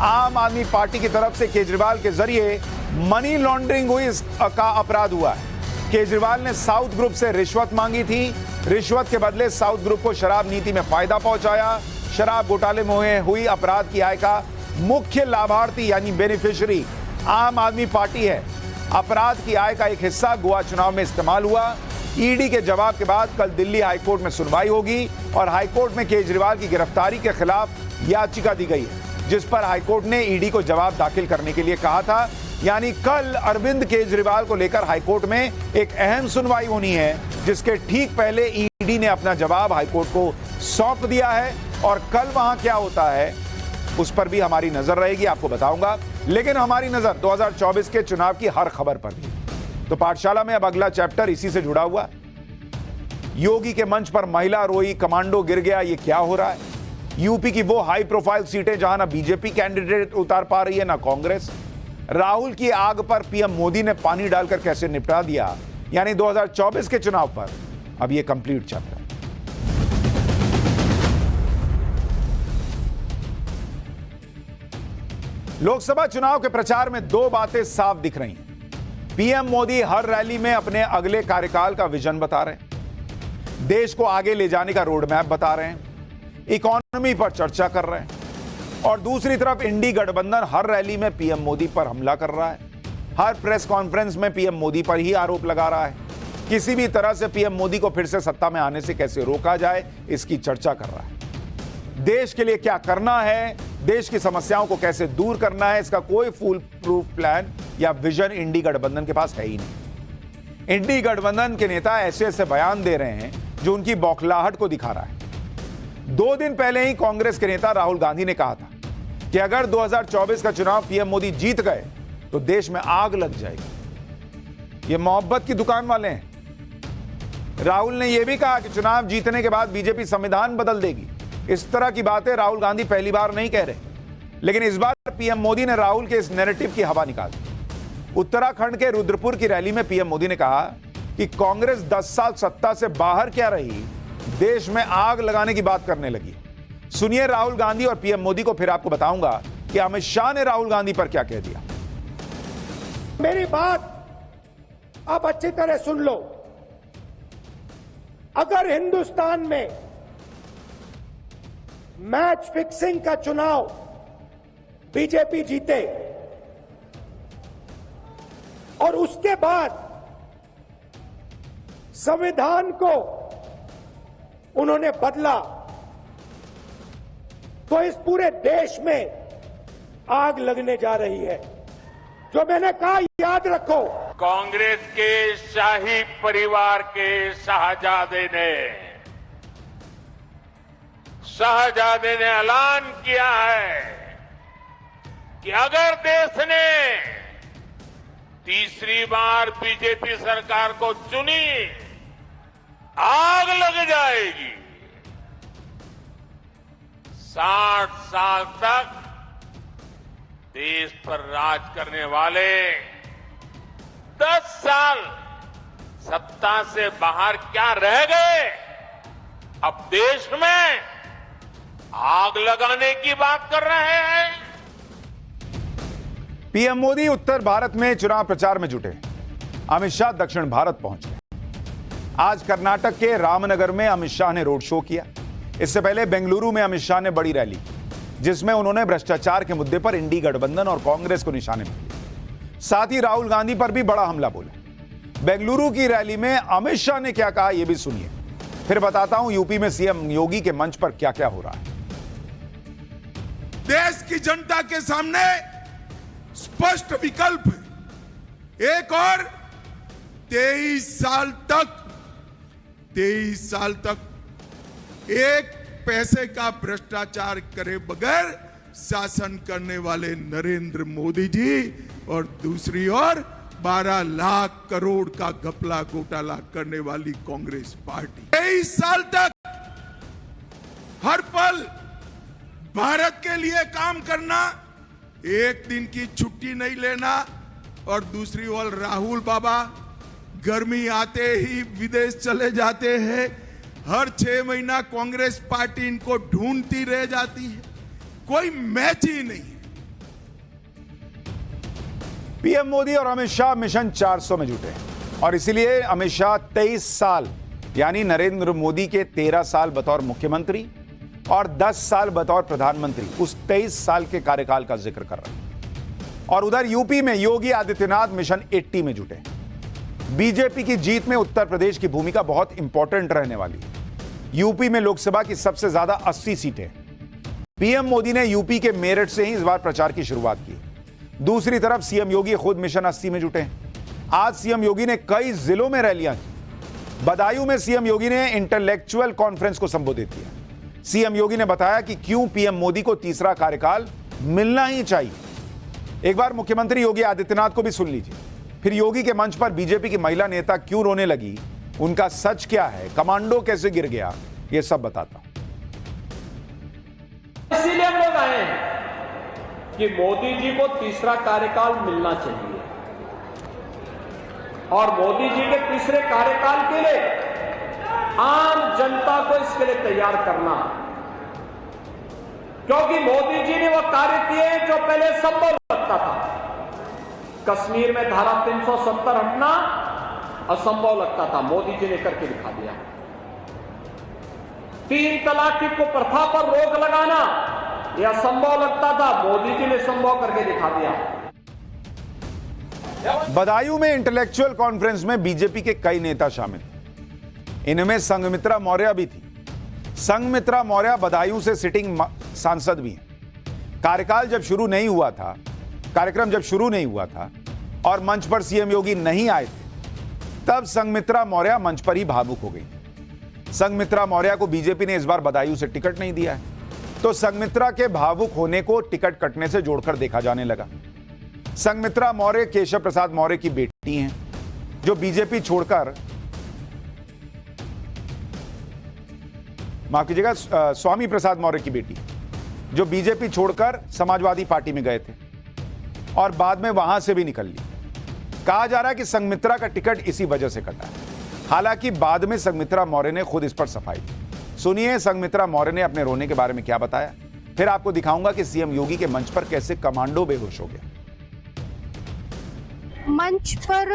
S1: आम आदमी पार्टी की तरफ से केजरीवाल के जरिए मनी लॉन्ड्रिंग हुई का अपराध हुआ है। केजरीवाल ने साउथ ग्रुप से रिश्वत मांगी थी। रिश्वत के बदले साउथ ग्रुप को शराब नीति में फायदा पहुंचाया। शराब घोटाले में हुई अपराध की आय का मुख्य लाभार्थी यानी बेनिफिशियरी आम आदमी पार्टी है। अपराध की आय का एक हिस्सा गोवा चुनाव में इस्तेमाल हुआ। ईडी के जवाब के बाद कल दिल्ली हाईकोर्ट में सुनवाई होगी और हाईकोर्ट में केजरीवाल की गिरफ्तारी के खिलाफ याचिका दी गई है, जिस पर हाईकोर्ट ने ईडी को जवाब दाखिल करने के लिए कहा था। यानी कल अरविंद केजरीवाल को लेकर हाईकोर्ट में एक अहम सुनवाई होनी है, जिसके ठीक पहले ईडी ने अपना जवाब हाईकोर्ट को सौंप दिया है। और कल वहां क्या होता है उस पर भी हमारी नजर रहेगी, आपको बताऊंगा। लेकिन हमारी नजर 2024 के चुनाव की हर खबर पर भी। तो पाठशाला में अब अगला चैप्टर इसी से जुड़ा हुआ। योगी के मंच पर महिला रोई, कमांडो गिर गया, ये क्या हो रहा है? यूपी की वो हाई प्रोफाइल सीटें जहां ना बीजेपी कैंडिडेट उतार पा रही है ना कांग्रेस। राहुल की आग पर पीएम मोदी ने पानी डालकर कैसे निपटा दिया, यानी 2024 के चुनाव पर अब ये कंप्लीट चैप्टर। लोकसभा चुनाव के प्रचार में दो बातें साफ दिख रही हैं। पीएम मोदी हर रैली में अपने अगले कार्यकाल का विजन बता रहे हैं, देश को आगे ले जाने का रोड मैप बता रहे हैं, इकोनॉमी पर चर्चा कर रहे हैं। और दूसरी तरफ इंडी गठबंधन हर रैली में पीएम मोदी पर हमला कर रहा है। हर प्रेस कॉन्फ्रेंस में पीएम मोदी पर ही आरोप लगा रहा है। किसी भी तरह से पीएम मोदी को फिर से सत्ता में आने से कैसे रोका जाए, इसकी चर्चा कर रहा है। देश के लिए क्या करना है, देश की समस्याओं को कैसे दूर करना है, इसका कोई फुल प्रूफ प्लान या विजन इंडी गठबंधन के पास है ही नहीं। इंडी गठबंधन के नेता ऐसे ऐसे बयान दे रहे हैं जो उनकी बौखलाहट को दिखा रहा है। 2 दिन पहले ही कांग्रेस के नेता राहुल गांधी ने कहा था कि अगर 2024 का चुनाव पीएम मोदी जीत गए तो देश में आग लग जाएगी। ये मोहब्बत की दुकान वाले हैं। राहुल ने यह भी कहा कि चुनाव जीतने के बाद बीजेपी संविधान बदल देगी। इस तरह की बातें राहुल गांधी पहली बार नहीं कह रहे, लेकिन इस बार पीएम मोदी ने राहुल के इस नैरेटिव की हवा निकाल दी। उत्तराखंड के रुद्रपुर की रैली में पीएम मोदी ने कहा कि कांग्रेस 10 साल सत्ता से बाहर क्या रही, देश में आग लगाने की बात करने लगी। सुनिए राहुल गांधी और पीएम मोदी को, फिर आपको बताऊंगा कि अमित शाह ने राहुल गांधी पर क्या कह दिया।
S9: मेरी बात आप अच्छी तरह सुन लो। अगर हिंदुस्तान में मैच फिक्सिंग का चुनाव बीजेपी जीते और उसके बाद संविधान को उन्होंने बदला, तो इस पूरे देश में आग लगने जा रही है। जो मैंने कहा याद रखो,
S10: कांग्रेस के शाही परिवार के शाहजादे ने ऐलान किया है कि अगर देश ने तीसरी बार बीजेपी सरकार को चुनी, आग लग जाएगी। 60 साल तक देश पर राज करने वाले 10 साल सत्ता से बाहर क्या रह गए? अब देश में आग लगाने की बात कर रहे हैं।
S1: पीएम मोदी उत्तर भारत में चुनाव प्रचार में जुटे। अमित शाह दक्षिण भारत पहुंचे। आज कर्नाटक के रामनगर में अमित शाह ने रोड शो किया। इससे पहले बेंगलुरु में अमित शाह ने बड़ी रैली की, जिसमें उन्होंने भ्रष्टाचार के मुद्दे पर इंडी गठबंधन और कांग्रेस को निशाने पर लिया। साथ ही राहुल गांधी पर भी बड़ा हमला बोला। बेंगलुरु की रैली में अमित शाह ने क्या कहा, यह भी सुनिए। फिर बताता हूं यूपी में सीएम योगी के मंच पर क्या क्या हो रहा है।
S11: देश की जनता के सामने स्पष्ट विकल्प है। एक और 23 साल तक एक पैसे का भ्रष्टाचार करे बगैर शासन करने वाले नरेंद्र मोदी जी और दूसरी ओर 12 लाख करोड़ का घपला घोटाला करने वाली कांग्रेस पार्टी। 23 साल तक हर पल भारत के लिए काम करना, एक दिन की छुट्टी नहीं लेना, और दूसरी ओर राहुल बाबा गर्मी आते ही विदेश चले जाते हैं। हर 6 महीना कांग्रेस पार्टी इनको ढूंढती रह जाती है। कोई मैच ही नहीं है।
S1: पीएम मोदी और अमित शाह मिशन 400 में जुटे और इसीलिए अमित शाह 23 साल यानी नरेंद्र मोदी के 13 साल बतौर मुख्यमंत्री और 10 साल बतौर प्रधानमंत्री, उस 23 साल के कार्यकाल का जिक्र कर रहे हैं। और उधर यूपी में योगी आदित्यनाथ मिशन 80 में जुटे। बीजेपी की जीत में उत्तर प्रदेश की भूमिका बहुत इंपॉर्टेंट रहने वाली है। यूपी में लोकसभा की सबसे ज्यादा 80 सीटें। पीएम मोदी ने यूपी के मेरठ से ही इस बार प्रचार की शुरुआत की। दूसरी तरफ सीएम योगी खुद मिशन 80 में जुटे हैं। आज सीएम योगी ने कई जिलों में रैलियां की। बदायूं में सीएम योगी ने इंटेलेक्चुअल कॉन्फ्रेंस को संबोधित किया। सीएम योगी ने बताया कि क्यों पीएम मोदी को तीसरा कार्यकाल मिलना ही चाहिए। एक बार मुख्यमंत्री योगी आदित्यनाथ को भी सुन लीजिए। फिर योगी के मंच पर बीजेपी की महिला नेता क्यों रोने लगी, उनका सच क्या है, कमांडो कैसे गिर गया, यह सब बताता हूं।
S12: इसीलिए हम लोग आए हैं कि मोदी जी को तीसरा कार्यकाल मिलना चाहिए और मोदी जी के तीसरे कार्यकाल के लिए आम जनता को इसके लिए तैयार करना, क्योंकि मोदी जी ने वो कार्य किए जो पहले संभव लगता था। कश्मीर में धारा 370 हटना असंभव लगता था, मोदी जी ने करके दिखा दिया। 3 तलाक की कुप्रथा पर रोक लगाना यह असंभव लगता था, मोदी जी ने संभव करके दिखा दिया।
S1: बदायूं में इंटेलेक्चुअल कॉन्फ्रेंस में बीजेपी के कई नेता शामिल, इनमें संघमित्रा मौर्य भी थी। संघमित्रा मौर्य बदायूं से सिटिंग सांसद भी हैं। कार्यक्रम जब शुरू नहीं हुआ था और मंच पर सीएम योगी नहीं आए थे, तब संघमित्रा मौर्य मंच पर ही भावुक हो गई। संघमित्रा मौर्य को बीजेपी ने इस बार बदायूं से टिकट नहीं दिया है, तो संघमित्रा के भावुक होने को टिकट कटने से जोड़कर देखा जाने लगा। संघमित्रा मौर्य केशव प्रसाद मौर्य की बेटी हैं, जो बीजेपी छोड़कर, माफ कीजिएगा, स्वामी प्रसाद मौर्य की बेटी, जो बीजेपी छोड़कर समाजवादी पार्टी में गए थे और बाद में वहां से भी निकल ली। कहा जा रहा है कि संघमित्रा का टिकट इसी वजह से कटा है। हालांकि बाद में संघमित्रा मौर्य ने खुद इस पर सफाई दी। सुनिए संघमित्रा मौर्य ने अपने रोने के बारे में क्या बताया, फिर आपको दिखाऊंगा कि सीएम योगी के मंच पर कैसे कमांडो बेहोश हो गया।
S13: मंच पर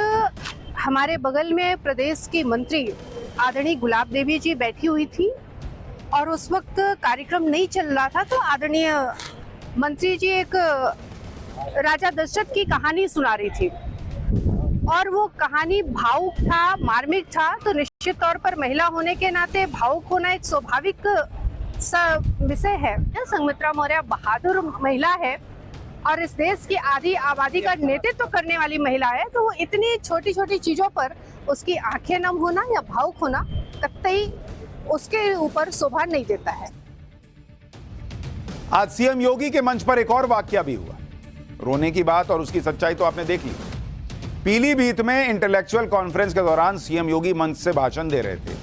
S13: हमारे बगल में प्रदेश की मंत्री आदरणीय गुलाब देवी जी बैठी हुई थी और उस वक्त कार्यक्रम नहीं चल रहा था, तो आदरणीय मंत्री जी एक राजा दशरथ की कहानी सुना रही थी और वो कहानी भावुक था, मार्मिक था। तो निश्चित तौर पर महिला होने के नाते भावुक होना एक स्वाभाविक विषय है। संघमित्रा मौर्य बहादुर महिला है और इस देश की आधी आबादी का नेतृत्व करने वाली महिला है, तो वो इतनी छोटी छोटी चीजों पर उसकी आंखें नम होना या भावुक होना कतई उसके ऊपर शोभा नहीं देता है।
S1: आज सीएम योगी के मंच पर एक और वाकया भी हुआ। रोने की बात और उसकी सच्चाई तो आपने देख ली। पीलीभीत में इंटेलेक्चुअल कॉन्फ्रेंस के दौरान सीएम योगी मंच से भाषण दे रहे थे।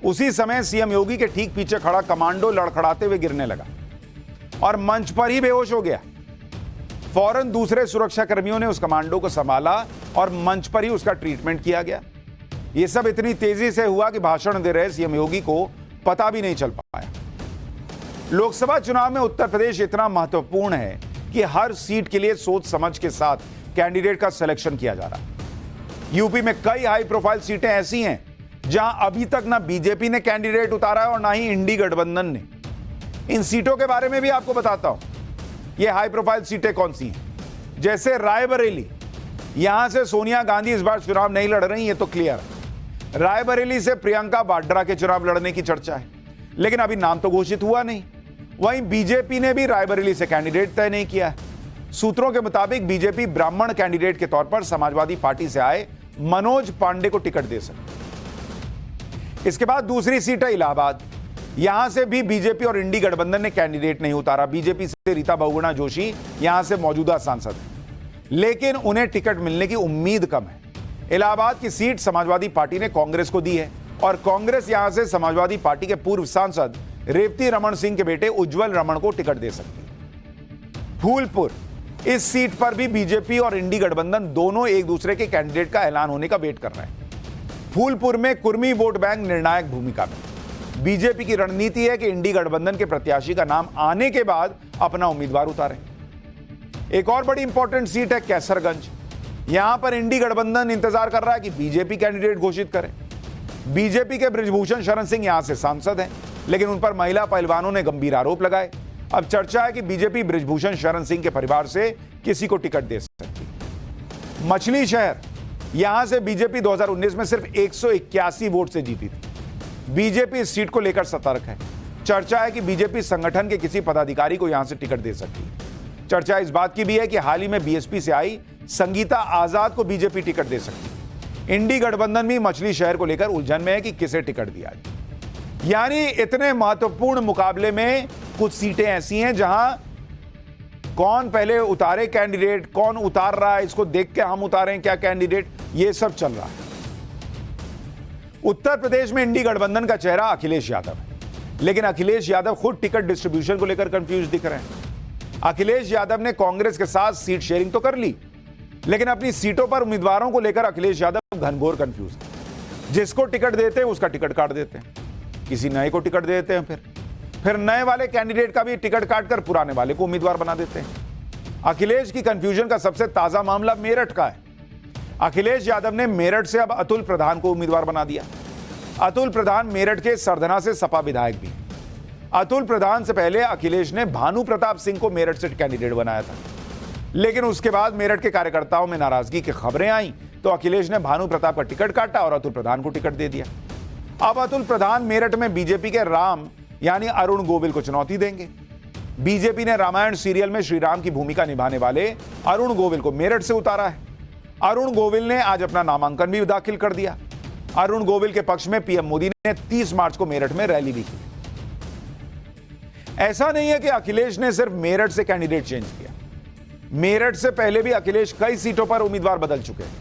S1: उसी समय सीएम योगी के ठीक पीछे खड़ा कमांडो लड़खड़ाते हुए गिरने लगा और मंच पर ही बेहोश हो गया। फौरन दूसरे सुरक्षा कर्मियों ने उस कमांडो को संभाला और मंच पर ही उसका ट्रीटमेंट किया गया। यह सब इतनी तेजी से हुआ कि भाषण दे रहे सीएम योगी को पता भी नहीं चल पाया। लोकसभा चुनाव में उत्तर प्रदेश इतना महत्वपूर्ण है कि हर सीट के लिए सोच समझ के साथ कैंडिडेट का सिलेक्शन किया जा रहा है। यूपी में कई हाई प्रोफाइल सीटें ऐसी हैं जहां अभी तक ना बीजेपी ने कैंडिडेट उतारा है और ना ही इंडी गठबंधन ने। इन सीटों के बारे में भी आपको बताता हूं, ये हाई प्रोफाइल सीटें कौन सी हैं। जैसे रायबरेली, यहां से सोनिया गांधी इस बार चुनाव नहीं लड़ रही, ये तो क्लियर है। रायबरेली से प्रियंका वाड्रा के चुनाव लड़ने की चर्चा है, लेकिन अभी नाम तो घोषित हुआ नहीं। वहीं बीजेपी ने भी रायबरेली से कैंडिडेट तय नहीं किया है। सूत्रों के मुताबिक बीजेपी ब्राह्मण कैंडिडेट के तौर पर समाजवादी पार्टी से आए मनोज पांडे को टिकट दे सकती। इसके बाद दूसरी सीट है इलाहाबाद। यहां से भी बीजेपी और इंडी गठबंधन ने कैंडिडेट नहीं उतारा। बीजेपी से रीता बहुगुणा जोशी यहां से मौजूदा सांसद है, लेकिन उन्हें टिकट मिलने की उम्मीद कम है। इलाहाबाद की सीट समाजवादी पार्टी ने कांग्रेस को दी है और कांग्रेस यहां से समाजवादी पार्टी के पूर्व सांसद रेवती रमन सिंह के बेटे उज्जवल रमन को टिकट दे सकती है। फूलपुर, इस सीट पर भी बीजेपी और इंडी गठबंधन दोनों एक दूसरे के कैंडिडेट का ऐलान होने का वेट कर रहे हैं। फूलपुर में कुर्मी वोट बैंक निर्णायक भूमिका में। बीजेपी की रणनीति है कि इंडी गठबंधन के प्रत्याशी का नाम आने के बाद अपना उम्मीदवार उतारें। एक और बड़ी इंपॉर्टेंट सीट है कैसरगंज। यहां पर इंडी गठबंधन इंतजार कर रहा है कि बीजेपी कैंडिडेट घोषित करे। बीजेपी के बृजभूषण शरण सिंह यहां से सांसद हैं, लेकिन उन पर महिला पहलवानों ने गंभीर आरोप लगाए। अब चर्चा है कि बीजेपी बृजभूषण शरण सिंह के परिवार से किसी को टिकट दे सकती। मछली शहर, यहां से बीजेपी 2019 में सिर्फ 181 वोट से जीती थी। बीजेपी इस सीट को लेकर सतर्क है। चर्चा है कि बीजेपी संगठन के किसी पदाधिकारी को यहां से टिकट दे सकती है। चर्चा इस बात की भी है कि हाल ही में बीएसपी से आई संगीता आजाद को बीजेपी टिकट दे सकती है। इंडी गठबंधन भी मछली शहर को लेकर उलझन में है कि किसे टिकट दिया जाए। यानी इतने महत्वपूर्ण मुकाबले में कुछ सीटें ऐसी हैं जहां कौन पहले उतारे कैंडिडेट, कौन उतार रहा है, इसको देख के हम उतारें क्या कैंडिडेट, ये सब चल रहा है। उत्तर प्रदेश में इंडी गठबंधन का चेहरा अखिलेश यादव है, लेकिन अखिलेश यादव खुद टिकट डिस्ट्रीब्यूशन को लेकर कंफ्यूज दिख रहे हैं। अखिलेश यादव ने कांग्रेस के साथ सीट शेयरिंग तो कर ली, लेकिन अपनी सीटों पर उम्मीदवारों को लेकर अखिलेश यादव घनघोर कंफ्यूज है। जिसको टिकट देते हैं उसका टिकट काट देते हैं, किसी नए को टिकट दे देते हैं, फिर नए वाले कैंडिडेट का भी टिकट काटकर पुराने वाले को उम्मीदवार बना देते हैं। अखिलेश की कंफ्यूजन का सबसे ताजा मामला मेरठ का है। अखिलेश यादव ने मेरठ से अब अतुल प्रधान को उम्मीदवार बना दिया। अतुल प्रधान मेरठ के सरधना से सपा विधायक भी। अतुल प्रधान से पहले अखिलेश ने भानु प्रताप सिंह को मेरठ से कैंडिडेट बनाया था, लेकिन उसके बाद मेरठ के कार्यकर्ताओं में नाराजगी की खबरें आई तो अखिलेश ने भानु प्रताप का टिकट काटा और अतुल प्रधान को टिकट दे दिया। अब अतुल प्रधान मेरठ में बीजेपी के राम यानी अरुण गोविल को चुनौती देंगे। बीजेपी ने रामायण सीरियल में श्री राम की भूमिका निभाने वाले अरुण गोविल को मेरठ से उतारा है। अरुण गोविल ने आज अपना नामांकन भी दाखिल कर दिया। अरुण गोविल के पक्ष में पीएम मोदी ने 30 मार्च को मेरठ में रैली भी की। ऐसा नहीं है कि अखिलेश ने सिर्फ मेरठ से कैंडिडेट चेंज किया। मेरठ से पहले भी अखिलेश कई सीटों पर उम्मीदवार बदल चुके हैं।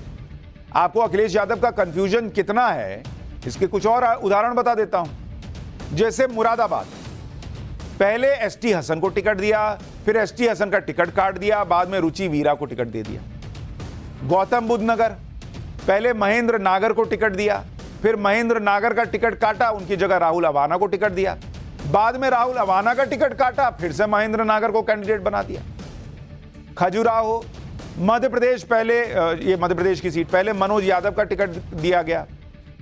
S1: आपको अखिलेश यादव का कंफ्यूजन कितना है इसके कुछ और उदाहरण बता देता हूं। जैसे मुरादाबाद, पहले एसटी हसन को टिकट दिया, फिर एसटी हसन का टिकट काट दिया, बाद में रुचि वीरा को टिकट दे दिया। गौतम बुद्ध नगर, पहले महेंद्र नागर को टिकट दिया, फिर महेंद्र नागर का टिकट काटा, उनकी जगह राहुल अवाना को टिकट दिया, बाद में राहुल अवाना का टिकट काटा, फिर से महेंद्र नागर को कैंडिडेट बना दिया। खजुराहो मध्य प्रदेश, पहले ये मध्य प्रदेश की सीट, पहले मनोज यादव का टिकट दिया गया,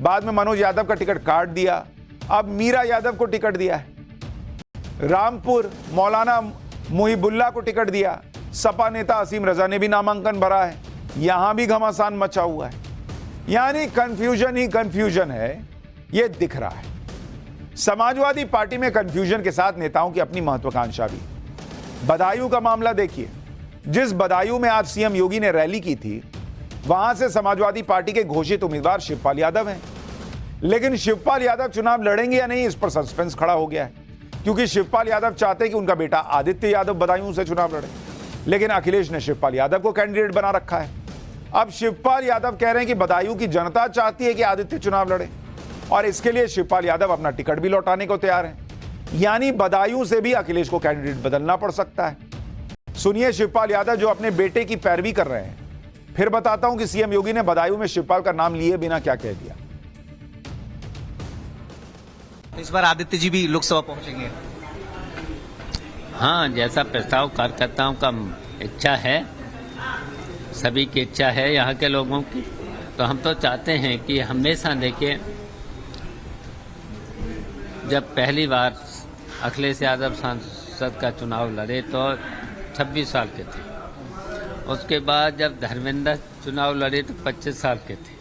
S1: बाद में मनोज यादव का टिकट काट दिया, अब मीरा यादव को टिकट दिया है। रामपुर मौलाना मुहिबुल्ला को टिकट दिया, सपा नेता असीम रजा ने भी नामांकन भरा है, यहां भी घमासान मचा हुआ है। यानी कंफ्यूजन ही कंफ्यूजन है, यह दिख रहा है। समाजवादी पार्टी में कंफ्यूजन के साथ नेताओं की अपनी महत्वाकांक्षा भी। बदायूं का मामला देखिए, जिस बदायूं में आज सीएम योगी ने रैली की थी, वहां से समाजवादी पार्टी के घोषित उम्मीदवार शिवपाल यादव हैं, लेकिन शिवपाल यादव चुनाव लड़ेंगे या नहीं, इस पर सस्पेंस खड़ा हो गया है, क्योंकि शिवपाल यादव चाहते हैं कि उनका बेटा आदित्य यादव बदायूं से चुनाव लड़े, लेकिन अखिलेश ने शिवपाल यादव को कैंडिडेट बना रखा है। अब शिवपाल यादव कह रहे हैं कि बदायूं की जनता चाहती है कि आदित्य चुनाव लड़े, और इसके लिए शिवपाल यादव अपना टिकट भी लौटाने को तैयार है। यानी बदायूं से भी अखिलेश को कैंडिडेट बदलना पड़ सकता है। सुनिए शिवपाल यादव जो अपने बेटे की पैरवी कर रहे हैं। फिर बताता हूं कि सीएम योगी ने बदायूं में शिवपाल का नाम लिए बिना क्या कह दिया।
S14: इस बार आदित्य जी भी लोकसभा पहुंचेंगे।
S15: हाँ, जैसा प्रस्ताव कार्यकर्ताओं का इच्छा है, सभी की इच्छा है यहाँ के लोगों की, तो हम तो चाहते हैं कि हमेशा देखिए, जब पहली बार अखिलेश यादव सांसद का चुनाव लड़े तो 26 साल के थे, उसके बाद जब धर्मेंद्र चुनाव लड़े तो 25 साल के थे,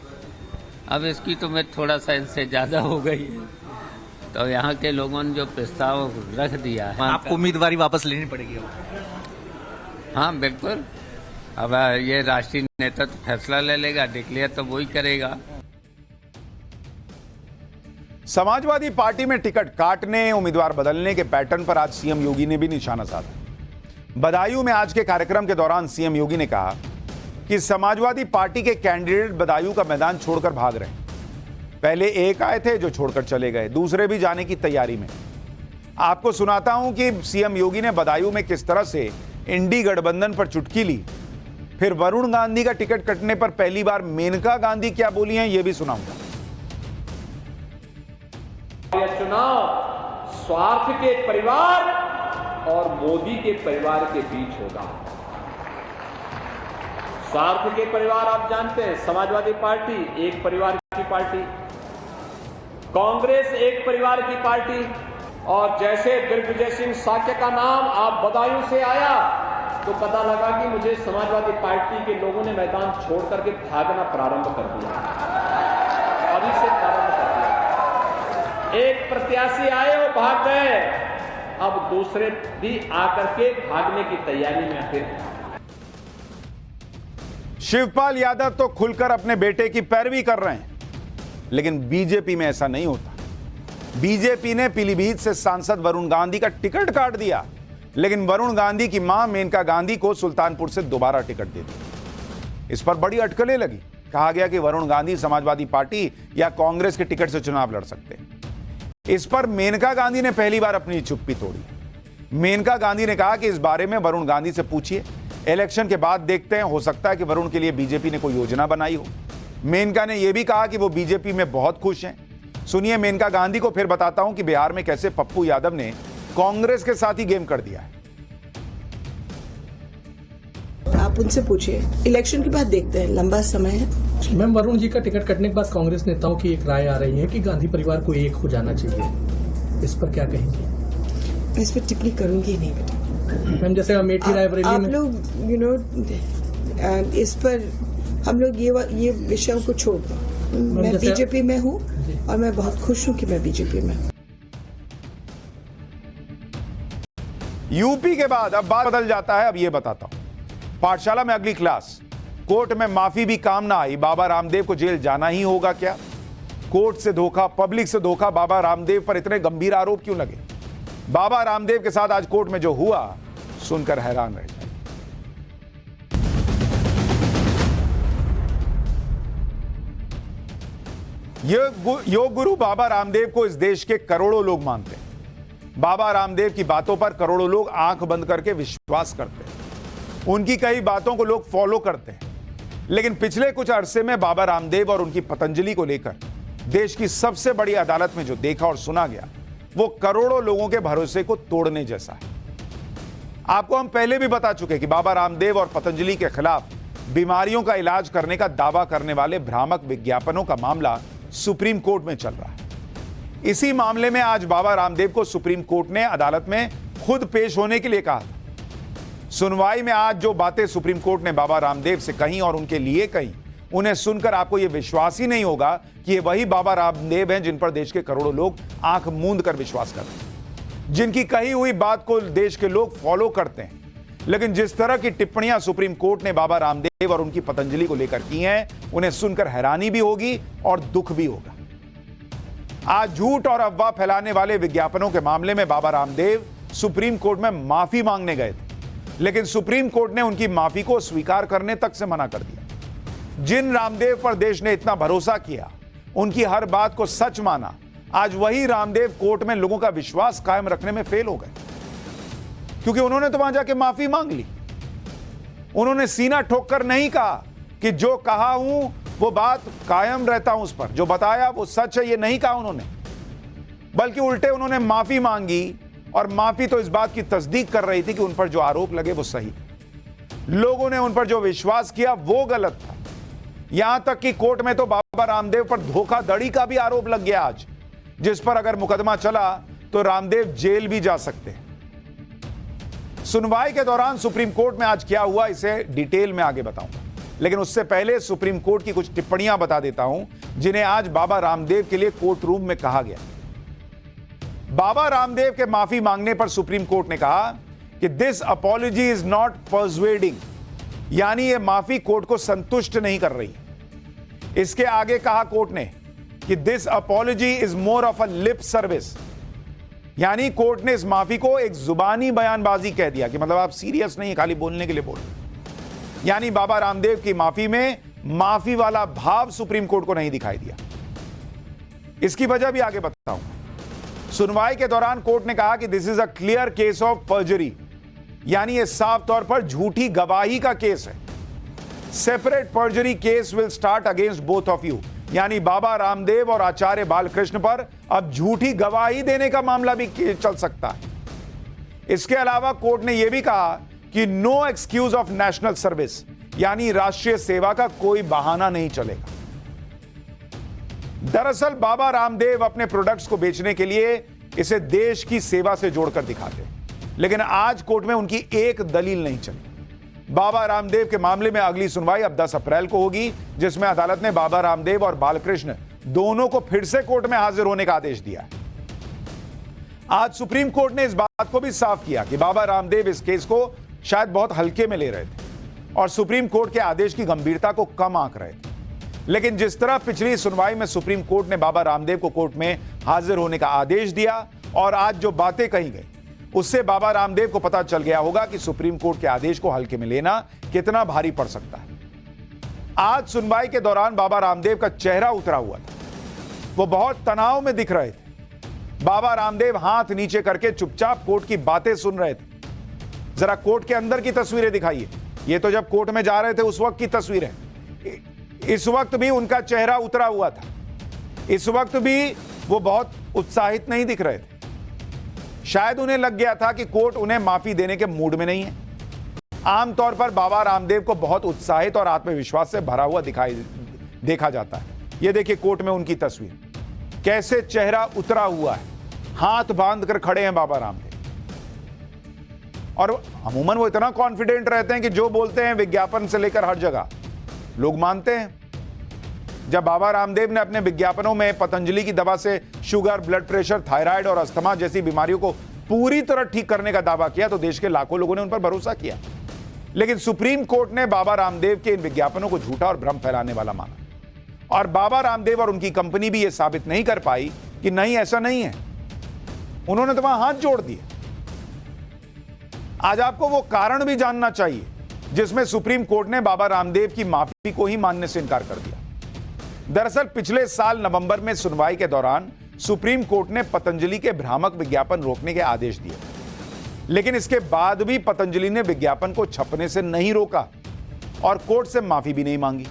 S15: अब इसकी तो मैं थोड़ा सा इनसे ज़्यादा हो गई है। तो यहाँ के लोगों ने जो प्रस्ताव रख दिया है,
S14: आपको उम्मीदवारी वापस लेनी पड़ेगी अब।
S15: हाँ बिल्कुल, अब ये राष्ट्रीय नेतृत्व फैसला ले लेगा, डिक्लेयर तो वही करेगा।
S1: समाजवादी पार्टी में टिकट काटने, उम्मीदवार बदलने के पैटर्न पर आज सीएम योगी ने भी निशाना साधा। बदायूं में आज के कार्यक्रम के दौरान सीएम योगी ने कहा कि समाजवादी पार्टी के कैंडिडेट बदायूं का मैदान छोड़कर भाग रहे हैं। पहले एक आए थे जो छोड़कर चले गए, दूसरे भी जाने की तैयारी में। आपको सुनाता हूं कि सीएम योगी ने बदायूं में किस तरह से इंडी गठबंधन पर चुटकी ली, फिर वरुण गांधी का टिकट कटने पर पहली बार मेनका गांधी क्या बोली हैं यह भी सुनाऊंगा।
S12: यह चुनाव स्वार्थ के परिवार और मोदी के परिवार के बीच होगा। स्वार्थ के परिवार आप जानते हैं, समाजवादी पार्टी एक परिवार की पार्टी, कांग्रेस एक परिवार की पार्टी, और जैसे दिग्विजय सिंह साक्य का नाम आप बदायूं से आया तो पता लगा कि मुझे समाजवादी पार्टी के लोगों ने मैदान छोड़ करके भागना प्रारंभ कर दिया, अभी से प्रारंभ कर दिया। एक प्रत्याशी आए वो भाग गए, अब दूसरे भी आकर के भागने की तैयारी में फिर।
S1: शिवपाल यादव तो खुलकर अपने बेटे की पैरवी कर रहे हैं, लेकिन बीजेपी में ऐसा नहीं होता। बीजेपी ने पीलीभीत से सांसद वरुण गांधी का टिकट काट दिया, लेकिन वरुण गांधी की मां मेनका गांधी को सुल्तानपुर से दोबारा टिकट दे दिया। इस पर बड़ी अटकलें लगी। कहा गया कि वरुण गांधी समाजवादी पार्टी या कांग्रेस के टिकट से चुनाव लड़ सकते हैं। इस पर मेनका गांधी ने पहली बार अपनी चुप्पी तोड़ी। मेनका गांधी ने कहा कि इस बारे में वरुण गांधी से पूछिए, इलेक्शन के बाद देखते हैं, हो सकता है कि वरुण के लिए बीजेपी ने कोई योजना बनाई हो। मेनका ने यह भी कहा कि वो बीजेपी में बहुत खुश हैं। सुनिए मेनका गांधी को, फिर बताता हूं कि बिहार में कैसे पप्पू यादव ने कांग्रेस के साथ ही गेम कर दिया है।
S16: आप उनसे पूछिए, इलेक्शन के बाद देखते हैं, लंबा समय है।
S17: मैम, वरुण जी का टिकट कटने के बाद कांग्रेस नेताओं की एक राय आ रही है कि गांधी परिवार को एक हो जाना चाहिए, इस पर क्या कहेंगे?
S16: मैं इस पर टिप्पणी करूंगी नहीं बेटा।
S17: मैम, जैसे अमेठी रायबरेली में
S16: आप लोग इस पर हम लोग ये विषयों को छोड़ दो। मैं बीजेपी में हूँ और मैं बहुत खुश हूँ कि मैं बीजेपी में हूँ।
S1: यूपी के बाद अब बात बदल जाता है। अब ये बताता हूं, पाठशाला में अगली क्लास, कोर्ट में माफी भी काम ना आई, बाबा रामदेव को जेल जाना ही होगा क्या? कोर्ट से धोखा, पब्लिक से धोखा, बाबा रामदेव पर इतने गंभीर आरोप क्यों लगे? बाबा रामदेव के साथ आज कोर्ट में जो हुआ, सुनकर हैरान रह जाए। योग गुरु बाबा रामदेव को इस देश के करोड़ों लोग मानते हैं। बाबा रामदेव की बातों पर करोड़ों लोग आंख बंद करके विश्वास करते हैं। उनकी कई बातों को लोग फॉलो करते हैं। लेकिन पिछले कुछ अरसे में बाबा रामदेव और उनकी पतंजलि को लेकर देश की सबसे बड़ी अदालत में जो देखा और सुना गया, वो करोड़ों लोगों के भरोसे को तोड़ने जैसा है। आपको हम पहले भी बता चुके कि बाबा रामदेव और पतंजलि के खिलाफ बीमारियों का इलाज करने का दावा करने वाले भ्रामक विज्ञापनों का मामला सुप्रीम कोर्ट में चल रहा है। इसी मामले में आज बाबा रामदेव को सुप्रीम कोर्ट ने अदालत में खुद पेश होने के लिए कहा। सुनवाई में आज जो बातें सुप्रीम कोर्ट ने बाबा रामदेव से कही और उनके लिए कही, उन्हें सुनकर आपको यह विश्वास ही नहीं होगा कि ये वही बाबा रामदेव हैं जिन पर देश के करोड़ों लोग आंख मूंद कर विश्वास करते हैं, जिनकी कही हुई बात को देश के लोग फॉलो करते हैं। लेकिन जिस तरह की टिप्पणियां सुप्रीम कोर्ट ने बाबा रामदेव और उनकी पतंजलि को लेकर की हैं, उन्हें सुनकर हैरानी भी होगी और दुख भी होगा। आज झूठ और अफवाह फैलाने वाले विज्ञापनों के मामले में बाबा रामदेव सुप्रीम कोर्ट में माफी मांगने गए थे, लेकिन सुप्रीम कोर्ट ने उनकी माफी को स्वीकार करने तक से मना कर दिया। जिन रामदेव पर देश ने इतना भरोसा किया, उनकी हर बात को सच माना, आज वही रामदेव कोर्ट में लोगों का विश्वास कायम रखने में फेल हो गए, क्योंकि उन्होंने तो वहां जाके माफी मांग ली, उन्होंने सीना ठोककर नहीं कहा कि जो कहा हूं वो बात कायम रहता हूं, उस पर जो बताया वो सच है, ये नहीं कहा उन्होंने, बल्कि उल्टे उन्होंने माफी मांगी। और माफी तो इस बात की तस्दीक कर रही थी कि उन पर जो आरोप लगे वो सही थे। लोगों ने उन पर जो विश्वास किया वो गलत था। यहां तक कि कोर्ट में तो बाबा रामदेव पर धोखाधड़ी का भी आरोप लग गया आज, जिस पर अगर मुकदमा चला तो रामदेव जेल भी जा सकते हैं। सुनवाई के दौरान सुप्रीम कोर्ट में आज क्या हुआ इसे डिटेल में आगे बताऊंगा, लेकिन उससे पहले सुप्रीम कोर्ट की कुछ टिप्पणियां बता देता हूं जिन्हें आज बाबा रामदेव के लिए कोर्ट रूम में कहा गया। बाबा रामदेव के माफी मांगने पर सुप्रीम कोर्ट ने कहा कि दिस अपॉलॉजी इज नॉट पर्सुएडिंग, यानी यह माफी कोर्ट को संतुष्ट नहीं कर रही। इसके आगे कहा कोर्ट ने कि this apology is more of a lip service, यानी कोर्ट ने इस माफी को एक जुबानी बयानबाजी कह दिया कि मतलब आप सीरियस नहीं, खाली बोलने के लिए बोल रहे। यानी बाबा रामदेव की माफी में माफी वाला भाव सुप्रीम कोर्ट को नहीं दिखाई दिया। इसकी वजह भी आगे बताऊंगा। सुनवाई के दौरान कोर्ट ने कहा कि this is a clear case of पर्जरी, यानी यह साफ तौर पर झूठी गवाही का केस है। Separate पर्जरी case will start against both of you, यानी बाबा रामदेव और आचार्य बालकृष्ण पर अब झूठी गवाही देने का मामला भी चल सकता है। इसके अलावा कोर्ट ने यह भी कहा कि no excuse of national service, यानी राष्ट्रीय सेवा का कोई बहाना नहीं चलेगा। दरअसल बाबा रामदेव अपने प्रोडक्ट्स को बेचने के लिए इसे देश की सेवा से जोड़कर दिखाते, लेकिन आज कोर्ट में उनकी एक दलील नहीं चली। बाबा रामदेव के मामले में अगली सुनवाई अब 10 अप्रैल को होगी, जिसमें अदालत ने बाबा रामदेव और बालकृष्ण दोनों को फिर से कोर्ट में हाजिर होने का आदेश दिया है। आज सुप्रीम कोर्ट ने इस बात को भी साफ किया कि बाबा रामदेव इस केस को शायद बहुत हल्के में ले रहे थे और सुप्रीम कोर्ट के आदेश की गंभीरता को कम आंक रहे थे। लेकिन जिस तरह पिछली सुनवाई में सुप्रीम कोर्ट ने बाबा रामदेव को कोर्ट में हाजिर होने का आदेश दिया और आज जो बातें कही गई, उससे बाबा रामदेव को पता चल गया होगा कि सुप्रीम कोर्ट के आदेश को हल्के में लेना कितना भारी पड़ सकता है। आज सुनवाई के दौरान बाबा रामदेव का चेहरा उतरा हुआ था, वो बहुत तनाव में दिख रहे थे। बाबा रामदेव हाथ नीचे करके चुपचाप कोर्ट की बातें सुन रहे थे। जरा कोर्ट के अंदर की तस्वीरें दिखाइए। ये तो जब कोर्ट में जा रहे थे उस वक्त की तस्वीर है। इस वक्त भी उनका चेहरा उतरा हुआ था। इस वक्त भी वो बहुत उत्साहित नहीं दिख रहे थे। शायद उन्हें लग गया था कि कोर्ट उन्हें माफी देने के मूड में नहीं है। आमतौर पर बाबा रामदेव को बहुत उत्साहित और आत्मविश्वास से भरा हुआ देखा जाता है। ये देखिए कोर्ट में उनकी तस्वीर, कैसे चेहरा उतरा हुआ है, हाथ बांध कर खड़े हैं बाबा रामदेव। और अमूमन वो इतना कॉन्फिडेंट रहते हैं कि जो बोलते हैं विज्ञापन से लेकर हर जगह लोग मानते हैं। जब बाबा रामदेव ने अपने विज्ञापनों में पतंजलि की दवा से शुगर, ब्लड प्रेशर, थायराइड और अस्थमा जैसी बीमारियों को पूरी तरह ठीक करने का दावा किया तो देश के लाखों लोगों ने उन पर भरोसा किया। लेकिन सुप्रीम कोर्ट ने बाबा रामदेव के इन विज्ञापनों को झूठा और भ्रम फैलाने वाला माना और बाबा रामदेव और उनकी कंपनी भी यह साबित नहीं कर पाई कि नहीं, ऐसा नहीं है। उन्होंने तो वहां हाथ जोड़ दिए। आज आपको वो कारण भी जानना चाहिए जिसमें सुप्रीम कोर्ट ने बाबा रामदेव की माफी को ही मानने से इनकार कर दिया। दरअसल पिछले साल नवंबर में सुनवाई के दौरान सुप्रीम कोर्ट ने पतंजलि के भ्रामक विज्ञापन रोकने के आदेश दिए, लेकिन इसके बाद भी पतंजलि ने विज्ञापन को छपने से नहीं रोका और कोर्ट से माफी भी नहीं मांगी।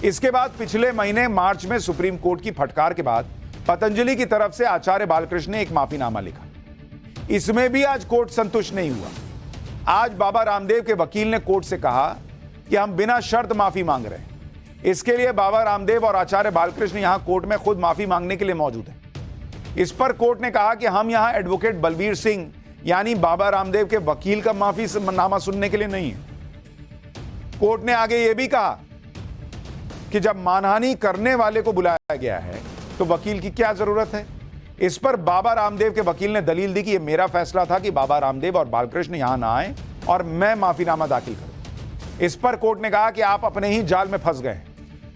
S1: इसके बाद पिछले महीने मार्च में सुप्रीम कोर्ट की फटकार के बाद पतंजलि की तरफ से आचार्य बालकृष्ण ने एक माफीनामा लिखा। इसमें भी आज कोर्ट संतुष्ट नहीं हुआ। आज बाबा रामदेव के वकील ने कोर्ट से कहा कि हम बिना शर्त माफी मांग रहे हैं। इसके लिए बाबा रामदेव और आचार्य बालकृष्ण यहां कोर्ट में खुद माफी मांगने के लिए मौजूद हैं। इस पर कोर्ट ने कहा कि हम यहां एडवोकेट बलबीर सिंह यानी बाबा रामदेव के वकील का माफीनामा सुनने के लिए नहीं है। कोर्ट ने आगे यह भी कहा कि जब मानहानि करने वाले को बुलाया गया है तो वकील की क्या जरूरत है। इस पर बाबा रामदेव के वकील ने दलील दी कि यह मेरा फैसला था कि बाबा रामदेव और बालकृष्ण यहां ना आए और मैं माफीनामा दाखिल करूं। इस पर कोर्ट ने कहा कि आप अपने ही जाल में फंस गए।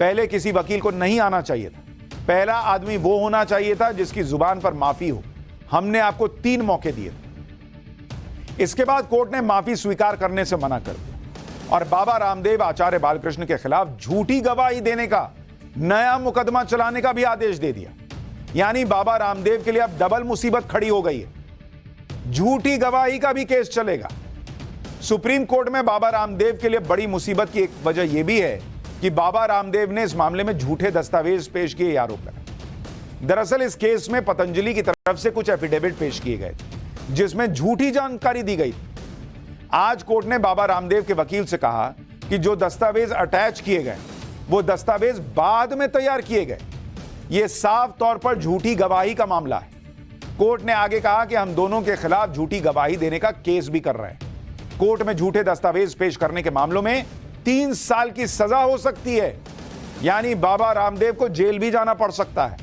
S1: पहले किसी वकील को नहीं आना चाहिए था। पहला आदमी वो होना चाहिए था जिसकी जुबान पर माफी हो। हमने आपको 3 मौके दिए थे। इसके बाद कोर्ट ने माफी स्वीकार करने से मना कर दिया और बाबा रामदेव आचार्य बालकृष्ण के खिलाफ झूठी गवाही देने का नया मुकदमा चलाने का भी आदेश दे दिया। यानी बाबा रामदेव के लिए अब डबल मुसीबत खड़ी हो गई है। झूठी गवाही का भी केस चलेगा। सुप्रीम कोर्ट में बाबा रामदेव के लिए बड़ी मुसीबत की एक वजह यह भी है कि बाबा रामदेव ने इस मामले में झूठे दस्तावेज पेश किए, यह आरोप लगा। दरअसल इस केस में पतंजलि की तरफ से कुछ एफिडेविट पेश किए गए जिसमें झूठी जानकारी दी गई। आज कोर्ट ने बाबा रामदेव के वकील से कहा कि जो दस्तावेज अटैच किए गए वो दस्तावेज बाद में तैयार किए गए। यह साफ तौर पर झूठी गवाही का मामला है। कोर्ट ने आगे कहा कि हम दोनों के खिलाफ झूठी गवाही देने का केस भी कर रहे हैं। कोर्ट में झूठे दस्तावेज पेश करने के मामलों में 3 साल की सजा हो सकती है, यानी बाबा रामदेव को जेल भी जाना पड़ सकता है।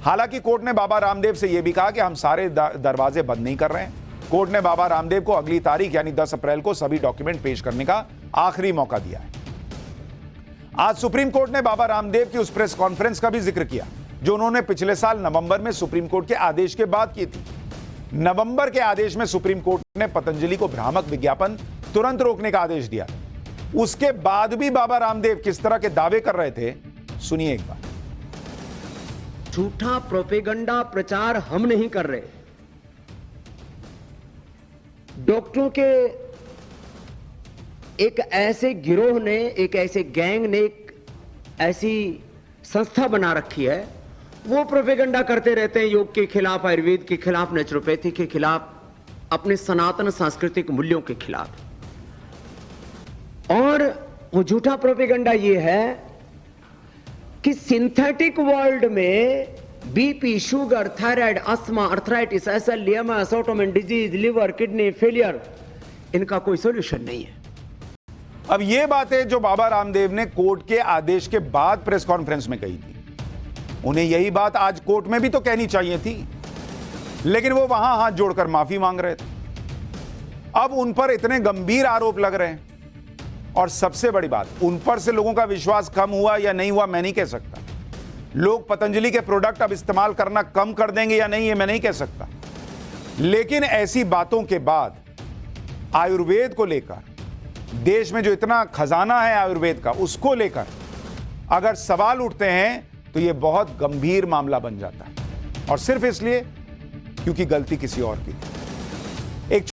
S1: हालांकि कोर्ट ने बाबा रामदेव से यह भी कहा कि हम सारे दरवाजे बंद नहीं कर रहे हैं। कोर्ट ने बाबा रामदेव को अगली तारीख यानी 10 अप्रैल को सभी डॉक्यूमेंट पेश करने का आखिरी मौका दिया है। आज सुप्रीम कोर्ट ने बाबा रामदेव की उस प्रेस कॉन्फ्रेंस का भी जिक्र किया जो उन्होंने पिछले साल नवंबर में सुप्रीम कोर्ट के आदेश के बाद की थी। नवंबर के आदेश में सुप्रीम कोर्ट ने पतंजलि को भ्रामक विज्ञापन तुरंत रोकने का आदेश दिया। उसके बाद भी बाबा रामदेव किस तरह के दावे कर रहे थे, सुनिए एक बार।
S18: झूठा प्रोपेगंडा प्रचार हम नहीं कर रहे। डॉक्टरों के एक ऐसे गिरोह ने, एक ऐसे गैंग ने, एक ऐसी संस्था बना रखी है, वो प्रोपेगंडा करते रहते हैं योग के खिलाफ, आयुर्वेद के खिलाफ, नेचुरोपैथी के खिलाफ, अपने सनातन सांस्कृतिक मूल्यों के खिलाफ। और वो झूठा प्रोपेगंडा ये है कि सिंथेटिक वर्ल्ड में BP, sugar, thyroid, asthma, arthritis, SLE MS, autoimmune disease, liver, kidney failure, इनका कोई सॉल्यूशन नहीं है।
S1: अब ये बातें जो बाबा रामदेव ने कोर्ट के आदेश के बाद प्रेस कॉन्फ्रेंस में कही थी, उन्हें यही बात आज कोर्ट में भी तो कहनी चाहिए थी, लेकिन वो वहां हाथ जोड़कर माफी मांग रहे थे। अब उन पर इतने गंभीर आरोप लग रहे हैं और सबसे बड़ी बात, उन पर से लोगों का विश्वास कम हुआ या नहीं हुआ मैं नहीं कह सकता। लोग पतंजलि के प्रोडक्ट अब इस्तेमाल करना कम कर देंगे या नहीं ये मैं नहीं कह सकता, लेकिन ऐसी बातों के बाद आयुर्वेद को लेकर, देश में जो इतना खजाना है आयुर्वेद का, उसको लेकर अगर सवाल उठते हैं तो यह बहुत गंभीर मामला बन जाता है, और सिर्फ इसलिए क्योंकि गलती किसी और की। एक